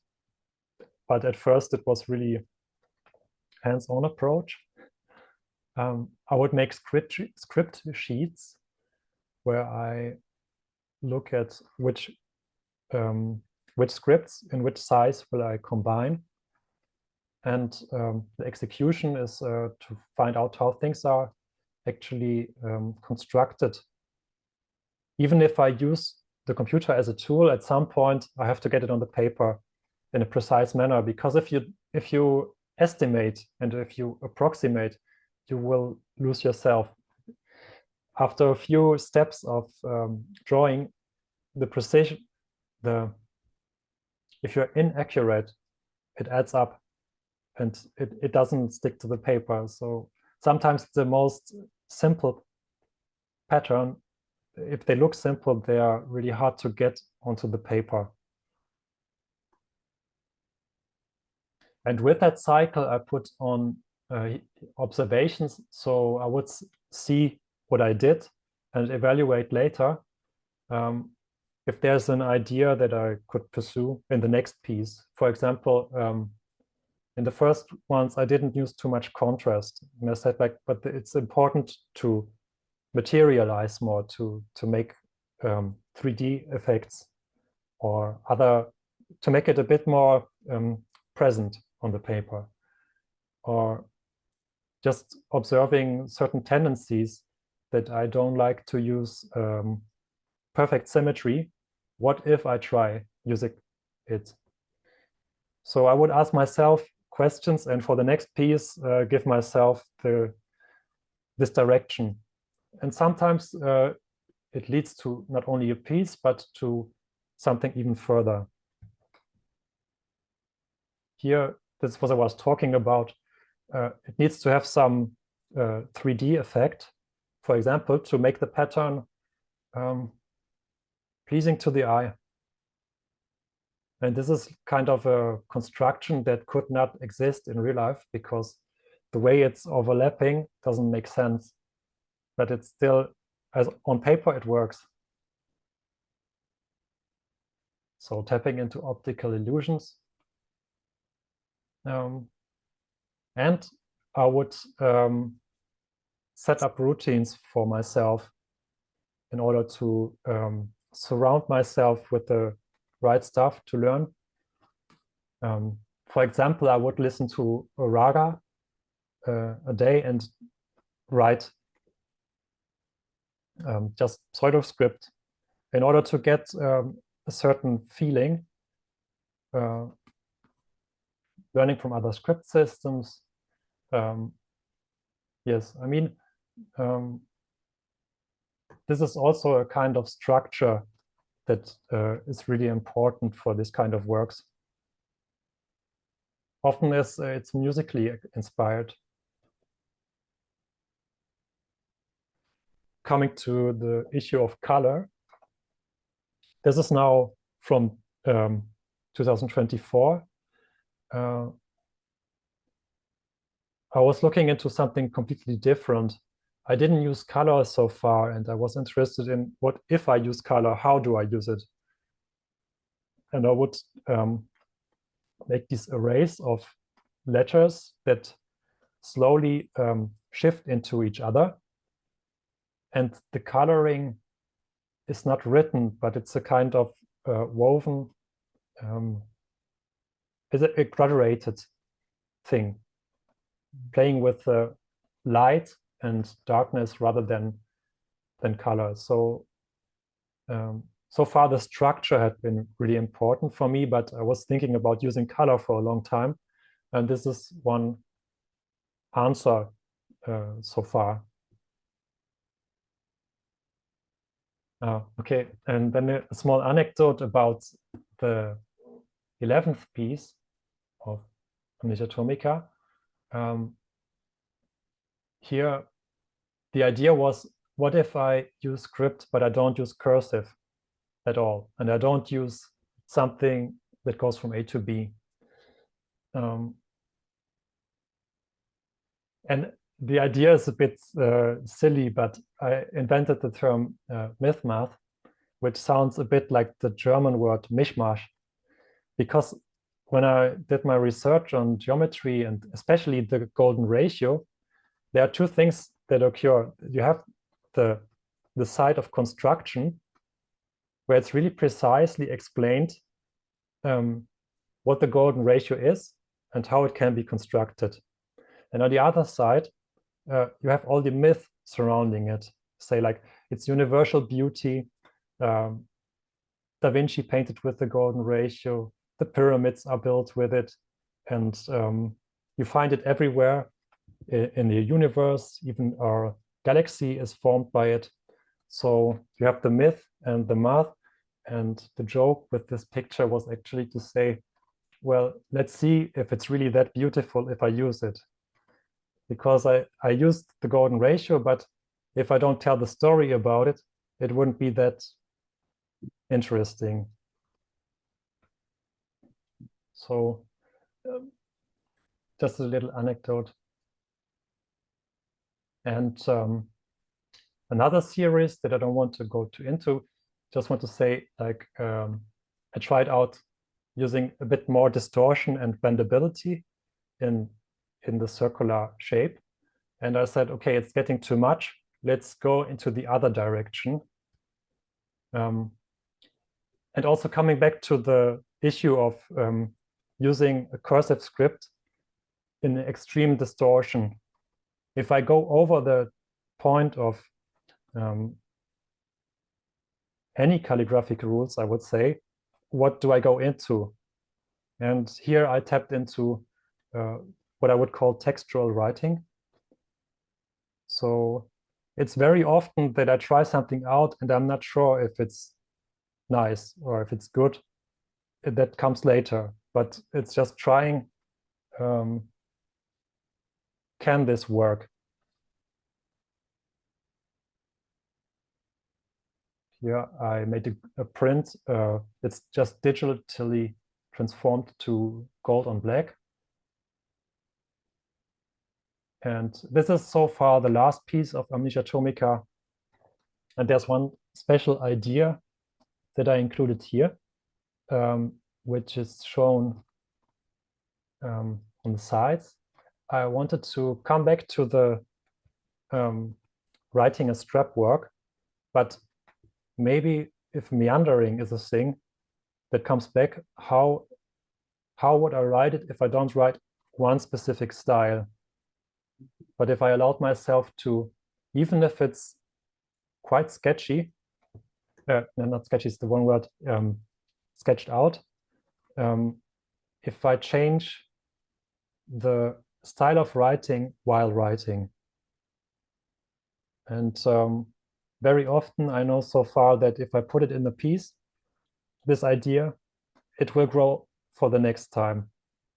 but at first it was really hands-on approach. I would make script sheets where I look at which scripts in which size will I combine. And the execution is to find out how things are actually constructed. Even if I use the computer as a tool, at some point I have to get it on the paper in a precise manner, because if you estimate and if you approximate, you will lose yourself. After a few steps of drawing, the precision, if you're inaccurate, it adds up and it doesn't stick to the paper. So sometimes the most simple pattern, if they look simple, they are really hard to get onto the paper. And with that cycle, I put on observations. So I would see what I did and evaluate later if there's an idea that I could pursue in the next piece. For example, in the first ones, I didn't use too much contrast. And I said, like, but it's important to materialize more, to make 3D effects or other, to make it a bit more present on the paper, or just observing certain tendencies that I don't like to use perfect symmetry. What if I try using it? So I would ask myself questions, and for the next piece, give myself this direction. And sometimes it leads to not only a piece, but to something even further. Here, this is what I was talking about. It needs to have some 3D effect, for example, to make the pattern pleasing to the eye. And this is kind of a construction that could not exist in real life because the way it's overlapping doesn't make sense. But it's still, as on paper, it works. So tapping into optical illusions. And I would set up routines for myself in order to surround myself with the right stuff to learn. For example, I would listen to a raga a day and write just pseudo-script in order to get a certain feeling, learning from other script systems. Yes, I mean, this is also a kind of structure that is really important for this kind of works. Often it's musically inspired. Coming to the issue of color, this is now from 2024. I was looking into something completely different. I didn't use color so far, and I was interested in what if I use color, how do I use it? And I would make these arrays of letters that slowly shift into each other. And the coloring is not written, but it's a kind of woven, is a graduated thing, playing with light and darkness rather than color. So so far the structure had been really important for me, but I was thinking about using color for a long time, and this is one answer so far. Okay, and then a small anecdote about the 11th piece of Amnesiatomica. Here, the idea was, what if I use script, but I don't use cursive at all, and I don't use something that goes from A to B? And the idea is a bit silly, but I invented the term myth math, which sounds a bit like the German word mishmash, because when I did my research on geometry and especially the golden ratio, there are two things that occur. You have the side of construction, where it's really precisely explained what the golden ratio is and how it can be constructed. And on the other side, you have all the myth surrounding it. Say, like, it's universal beauty. Da Vinci painted with the golden ratio. The pyramids are built with it. And you find it everywhere in the universe. Even our galaxy is formed by it. So you have the myth and the math. And the joke with this picture was actually to say, well, let's see if it's really that beautiful if I use it. Because I used the golden ratio, but if I don't tell the story about it, it wouldn't be that interesting. So just a little anecdote. And another series that I don't want to go too into, just want to say, like, I tried out using a bit more distortion and bendability in the circular shape. And I said, okay, it's getting too much. Let's go into the other direction. And also coming back to the issue of using a cursive script in extreme distortion. If I go over the point of any calligraphic rules, I would say, what do I go into? And here I tapped into what I would call textual writing. So it's very often that I try something out and I'm not sure if it's nice or if it's good. That comes later, but it's just trying, can this work? Here I made a print. It's just digitally transformed to gold on black. And this is so far the last piece of Amnesiatomica. And there's one special idea that I included here, which is shown on the sides. I wanted to come back to the writing a strap work, but maybe if meandering is a thing that comes back, how would I write it if I don't write one specific style? But if I allowed myself to, even if it's quite sketchy, no, not sketchy is the one word, sketched out, if I change the style of writing while writing. And very often I know so far that if I put it in a piece, this idea, it will grow for the next time.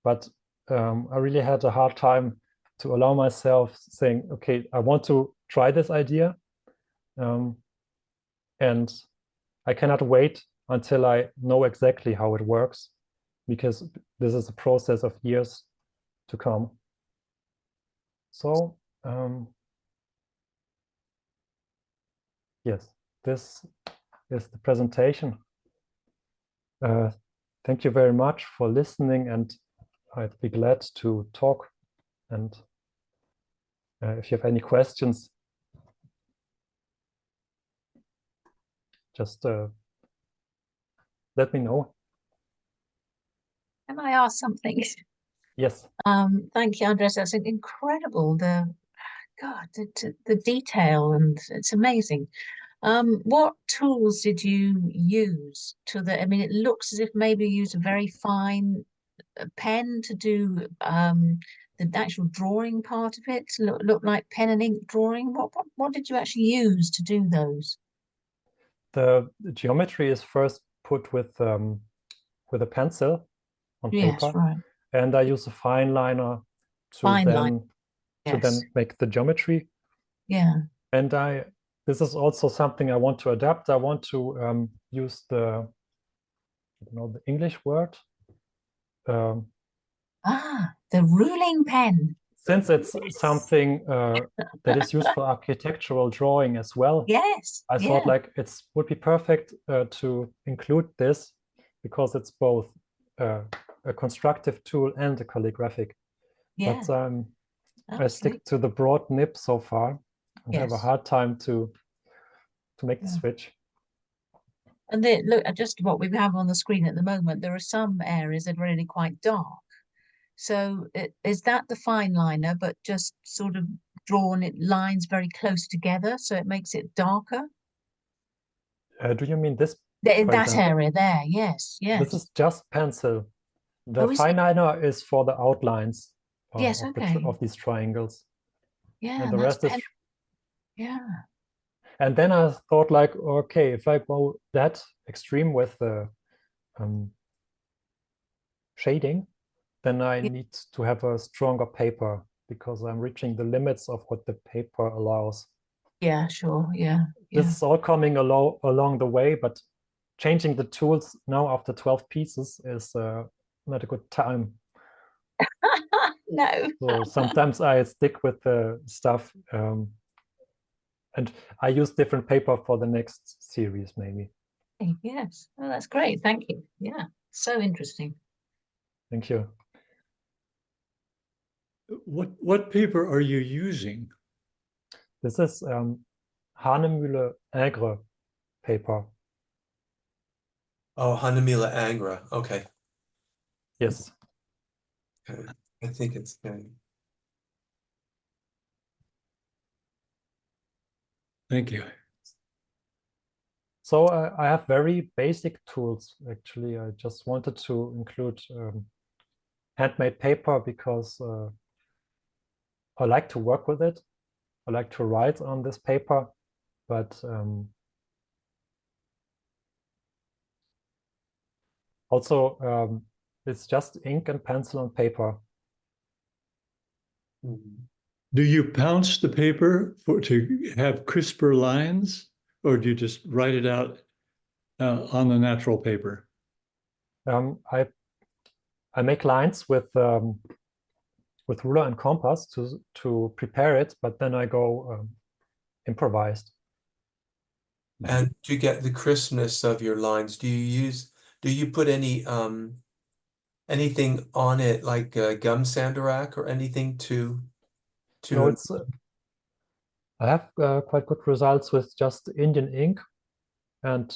But I really had a hard time to allow myself saying, okay, I want to try this idea. And I cannot wait until I know exactly how it works, because this is a process of years to come. So yes, this is the presentation. Thank you very much for listening, and I'd be glad to talk. And if you have any questions, just let me know. Can I ask something? Yes. Thank you, Andres. That's incredible. The detail, and it's amazing. What tools did you use I mean, it looks as if maybe you used a very fine pen to do the actual drawing part of it. Look like pen and ink drawing. What did you actually use to do those? The geometry is first put with a pencil on Yes, paper, right. and I use a fine liner to then make the geometry. Yeah. And this is also something I want to adapt. I want to use the English word. The ruling pen. Since it's something that is used for architectural drawing as well. Yes. I thought like it would be perfect to include this, because it's both a constructive tool and a calligraphic. Yeah. But I stick to the broad nib so far and have a hard time to make the switch. And then look at just what we have on the screen at the moment. There are some areas that are really quite dark. So is that the fine liner, but just sort of drawn it lines very close together, so it makes it darker? Do you mean this? In that area there, yes, yes. This is just pencil. The fine liner is for the outlines of these triangles. Yeah, and the rest is. Yeah. And then I thought like, okay, if I go that extreme with the shading, then I Yeah. need to have a stronger paper because I'm reaching the limits of what the paper allows. Yeah, sure. Yeah. This Yeah. is all coming along the way, but changing the tools now after 12 pieces is not a good time. No. So sometimes I stick with the stuff, and I use different paper for the next series, maybe. Yes. Oh, that's great. Thank you. Yeah. So interesting. Thank you. What paper are you using? This is Hahnemühle Aigre paper. Oh, Hanamila Angra. Okay. Yes. Okay. I think it's good. Thank you. So I have very basic tools, actually. I just wanted to include handmade paper because I like to work with it. I like to write on this paper, but also it's just ink and pencil and paper. Mhm. Do you pounce the paper to have crisper lines, or do you just write it out on the natural paper? I make lines with ruler and compass to prepare it, but then I go improvised. And to get the crispness of your lines, do you put any anything on it like gum sandarac or anything to No, it's I have quite good results with just Indian ink and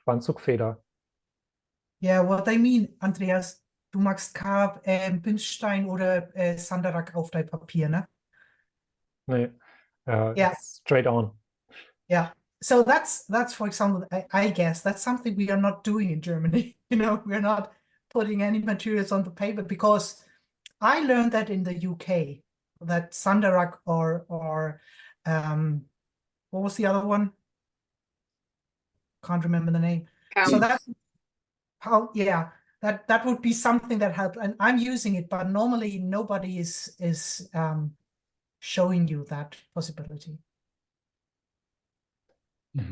Bandzugfeder. Yeah, what I mean, Andreas, du magst Bimsstein oder Sandarak auf dein Papier, ne? Nee, Yeah. it's straight on. Yeah. So that's for example, I guess that's something we are not doing in Germany. You know, we're not putting any materials on the paper because I learned that in the UK, that Sandarak or what was the other one? Can't remember the name. So that's how, yeah, that would be something that helped. And I'm using it, but normally nobody is showing you that possibility.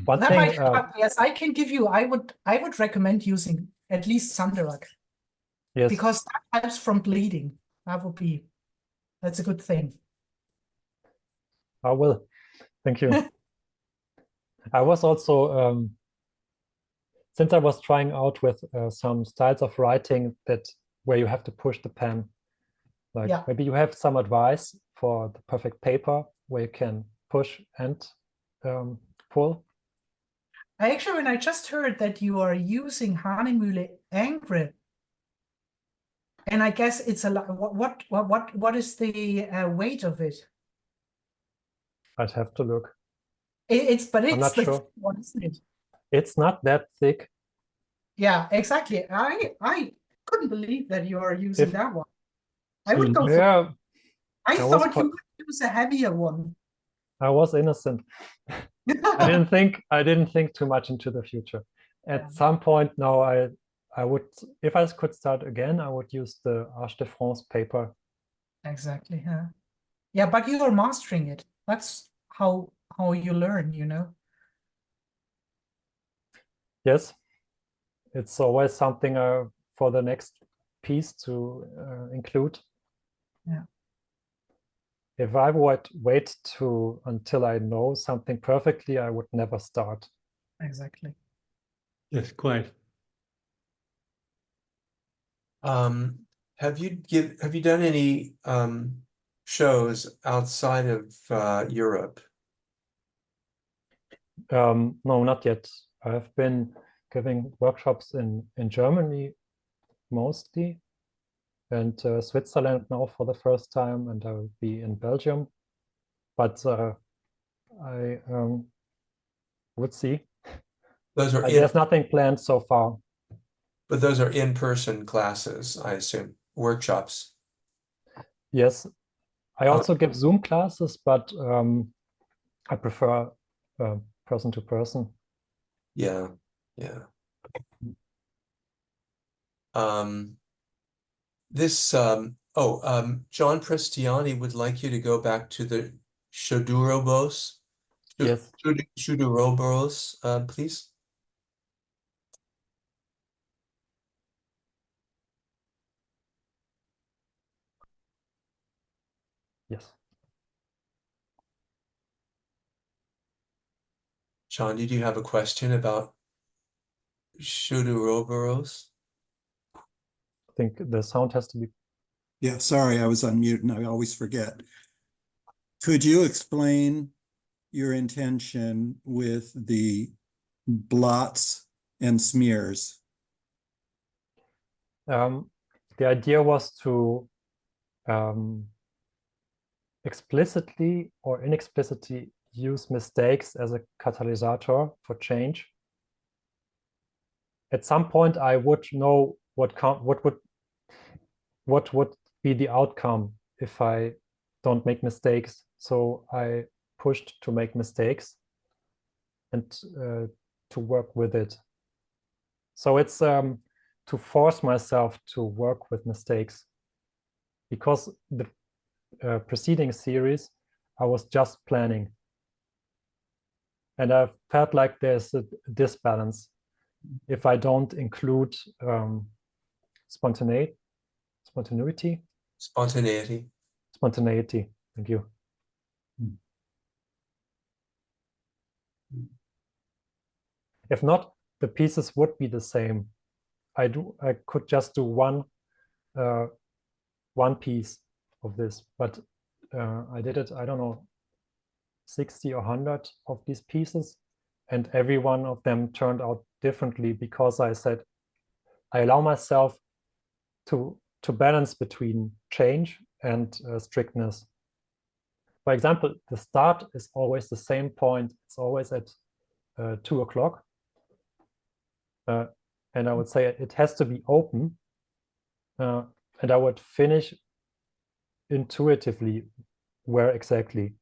One That thing, yes, I can give you. I would recommend using at least Sandarak yes, because that helps from bleeding. That's a good thing. I will. Thank you. I was also, since I was trying out with some styles of writing where you have to push the pen, like Yeah. maybe you have some advice for the perfect paper where you can push and pull. When I just heard that you are using Hahnemühle Angre, and I guess it's a lot. What is the weight of it? I'd have to look. It's not the sure. thick one, isn't it? It's not that thick. Yeah, exactly. I couldn't believe that you are using that one. I would go for. Yeah, I was thought you quite- would use a heavier one. I was innocent. I didn't think too much into the future. At Yeah. some point now, I would, if I could start again, I would use the Arche de France paper. Exactly. Yeah. Yeah, but you are mastering it. That's how you learn, you know. Yes, it's always something for the next piece to include. Yeah. If I would wait until I know something perfectly, I would never start. Exactly. Yes, quite. Have you done any shows outside of Europe? No, not yet. I've been giving workshops in Germany mostly, and Switzerland now for the first time, and I will be in Belgium. But I would see. Those are There's nothing planned so far. but those are in-person classes, I assume, workshops. Yes, I also give Zoom classes, but I prefer person to person. Yeah, yeah. John Prestiani would like you to go back to the Shodurobos. Yes. Shuduroboros, please. Yes. John, did you have a question about Shuduroboros? I think the sound has to be. Yeah, sorry, I was on mute and I always forget. Could you explain your intention with the blots and smears? The idea was to explicitly or inexplicitly use mistakes as a catalyst for change. At some point, I would know what would be the outcome if I don't make mistakes. So I pushed to make mistakes and to work with it. So it's to force myself to work with mistakes, because the preceding series I was just planning, and I felt like there's a disbalance if I don't include spontaneity. Spontaneity. Thank you. If not, the pieces would be the same. I could just do one piece of this, but I did it, I don't know, 60 or 100 of these pieces, and every one of them turned out differently, because I said I allow myself to balance between change and strictness. For example, the start is always the same point. It's always at 2 o'clock. And I would say it has to be open. And I would finish intuitively where exactly.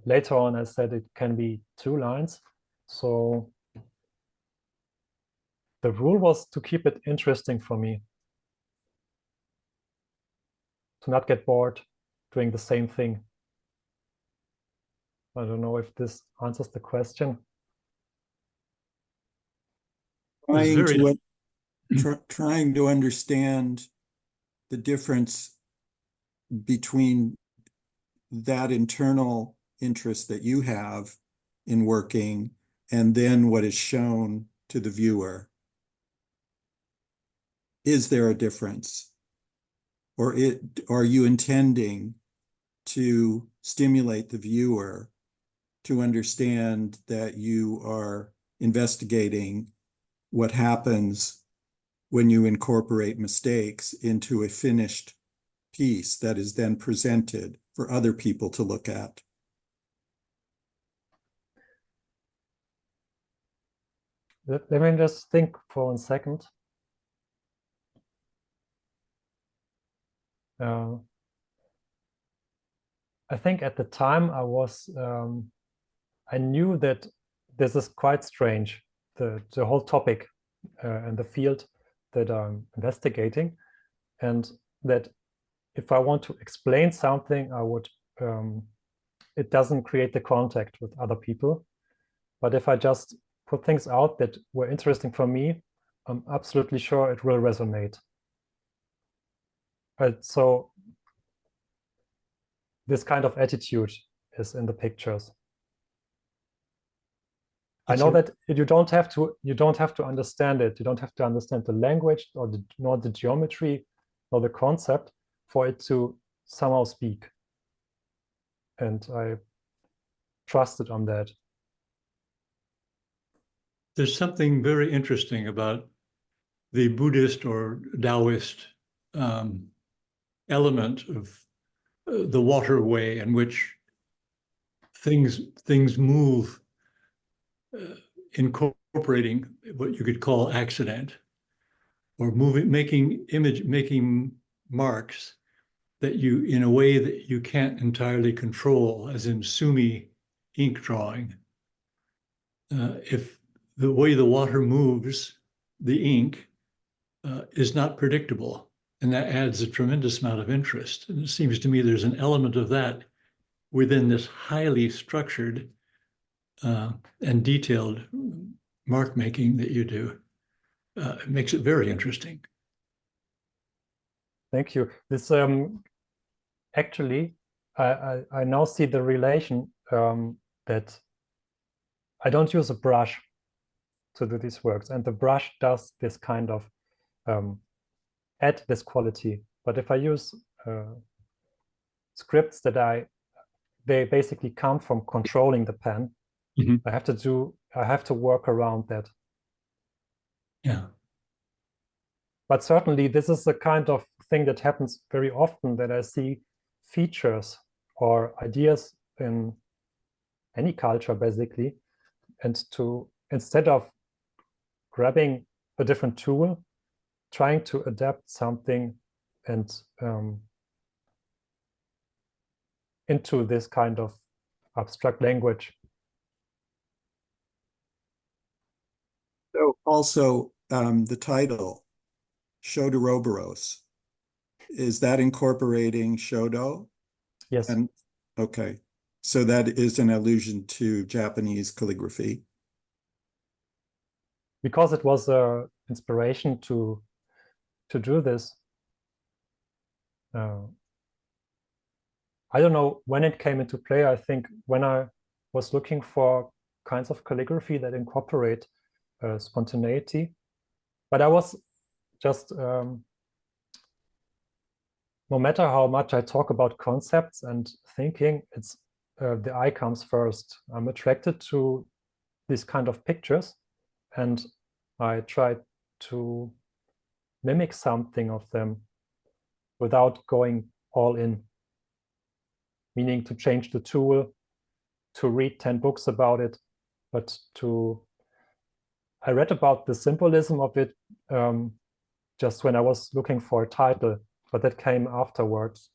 Later on, I said it can be 2 lines. So the rule was to keep it interesting for me, to not get bored doing the same thing. I don't know if this answers the question. Trying to understand the difference between that internal interest that you have in working and then what is shown to the viewer. Is there a difference? Or are you intending to stimulate the viewer to understand that you are investigating what happens when you incorporate mistakes into a finished piece that is then presented for other people to look at? Let me just think for 1 second. I think at the time I knew that this is quite strange, the whole topic and the field that I'm investigating, and that if I want to explain something, I would, it doesn't create the contact with other people. But if I just put things out that were interesting for me, I'm absolutely sure it will resonate. So this kind of attitude is in the pictures. I know that you don't have to understand it. You don't have to understand the language or nor the geometry or the concept for it to somehow speak. And I trusted on that. There's something very interesting about the Buddhist or Taoist element of the waterway in which things move, incorporating what you could call accident, or making marks that you, in a way that you can't entirely control, as in Sumi ink drawing. if the way the water moves, the ink, is not predictable. And that adds a tremendous amount of interest. And it seems to me there's an element of that within this highly structured and detailed mark making that you do. It makes it very interesting. Thank you. This actually, I now see the relation that I don't use a brush to do these works, and the brush does this kind of add this quality. But if I use scripts they basically come from controlling the pen, I have to work around that. Yeah. But certainly this is the kind of thing that happens very often, that I see features or ideas in any culture basically, and to, instead of grabbing a different tool, trying to adapt something and into this kind of abstract language. So also the title, Shodo, is that incorporating Shodo? Yes. And okay, so that is an allusion to Japanese calligraphy. Because it was an inspiration to do this. I don't know when it came into play. I think when I was looking for kinds of calligraphy that incorporate spontaneity, but I was just, no matter how much I talk about concepts and thinking, it's the eye comes first. I'm attracted to these kind of pictures, and I try to mimic something of them without going all in, meaning to change the tool, to read 10 books about it, but I read about the symbolism of it just when I was looking for a title, but that came afterwards.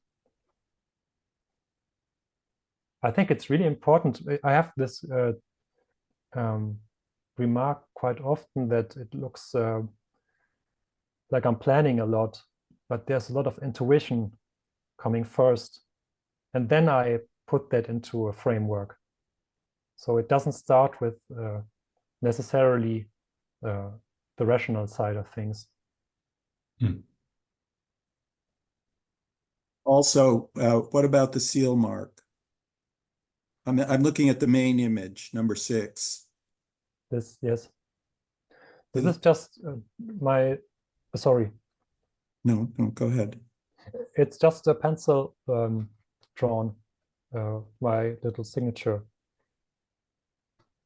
I think it's really important. I have this remark quite often that it looks like I'm planning a lot, but there's a lot of intuition coming first. And then I put that into a framework. So it doesn't start with necessarily the rational side of things. Also, what about the seal mark? I'm looking at the main image, number 6. This, yes. This is just sorry. No, go ahead. It's just a pencil drawn, my little signature.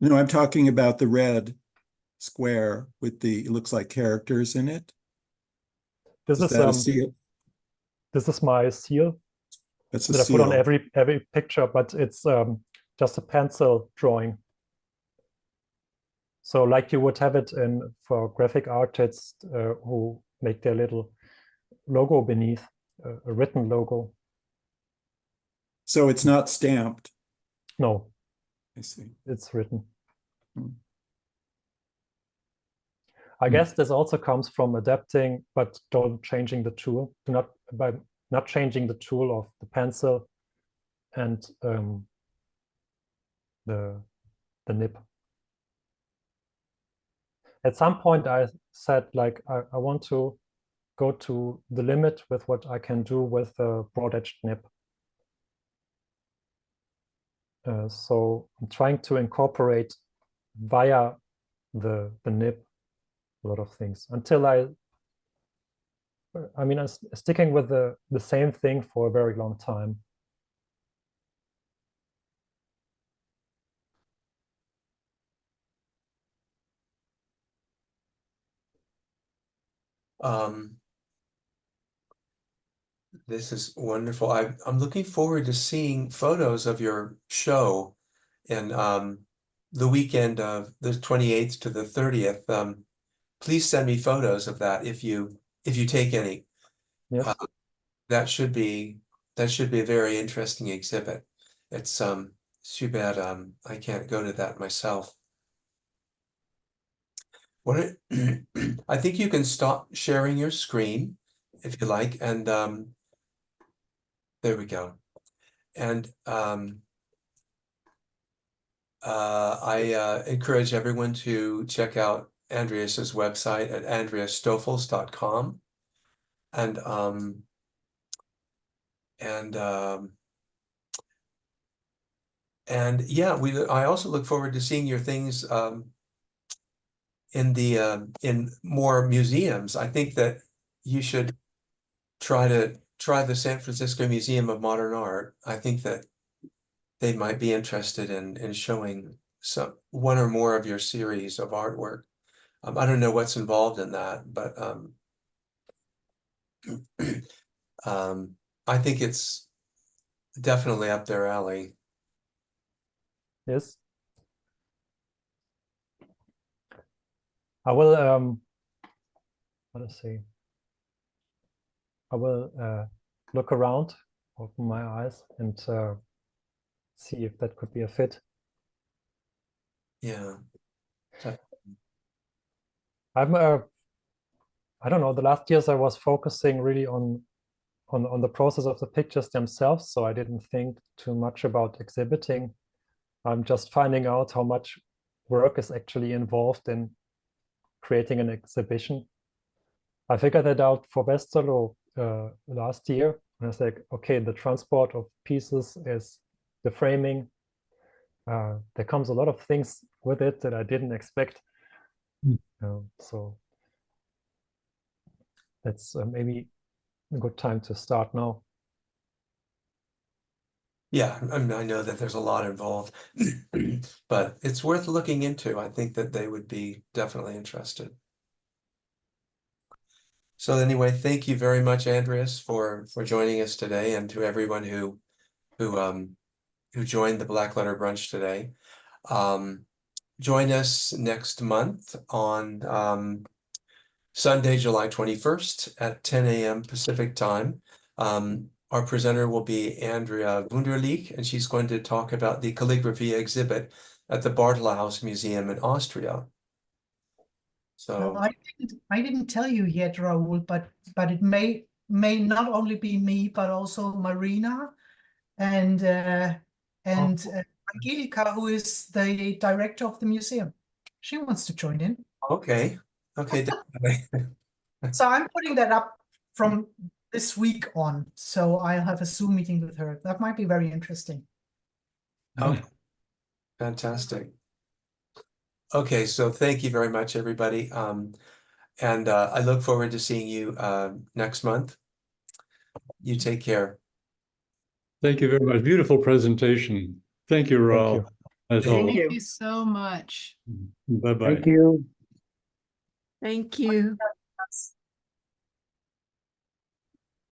No, I'm talking about the red square with it looks like characters in it. This is that a seal? This is my seal. That's a that seal. I put on every picture, but it's just a pencil drawing. So like you would have it for graphic artists who make their little logo beneath, a written logo. So it's not stamped. No, I see. it's written. Hmm. I guess this also comes from adapting, but don't changing the tool. By not changing the tool of the pencil and the nib. At some point, I said, like, I want to go to the limit with what I can do with a broad-edged nib. So I'm trying to incorporate via the nib a lot of things until I'm sticking with the same thing for a very long time. This is wonderful. I'm looking forward to seeing photos of your show in the weekend of the 28th to the 30th. Please send me photos of that if you take any. Yes. That should be a very interesting exhibit. It's too bad I can't go to that myself. What I think you can stop sharing your screen if you like, and there we go. And I encourage everyone to check out Andreas's website at andreasstoffels.com. And yeah, I also look forward to seeing your things in more museums. I think that you should try the San Francisco Museum of Modern Art. I think that they might be interested in showing one or more of your series of artwork. I don't know what's involved in that, but I think it's definitely up their alley. Yes. I will I will look around, open my eyes, and see if that could be a fit. Yeah. I'm I don't know, the last years I was focusing really on the process of the pictures themselves, so I didn't think too much about exhibiting. I'm just finding out how much work is actually involved in creating an exhibition. I figured that out for Westerlo last year. And I was like, okay, the transport of pieces is the framing. There comes a lot of things with it that I didn't expect. So that's maybe a good time to start now. Yeah, I mean, I know that there's a lot involved, but it's worth looking into. I think that they would be definitely interested. So anyway, thank you very much, Andreas, for joining us today, and to everyone who joined the Blackletter Brunch today. Join us next month on Sunday, July 21st at 10 a.m. Pacific time. Our presenter will be Andrea Wunderlich, and she's going to talk about the calligraphy exhibit at the Barthelhaus Museum in Austria. So I didn't tell you yet, Raoul, but it may not only be me, but also Marina and Angelika, who is the director of the museum. She wants to join in. okay, definitely. So I'm putting that up from this week on. So I'll have a Zoom meeting with her. That might be very interesting. Okay, fantastic. Okay, so thank you very much, everybody. And I look forward to seeing you next month. You take care. Thank you very much. Beautiful presentation. Thank you, Raul. you. As Thank always. you. Thank you so much. Bye-bye. Thank you. Thank you.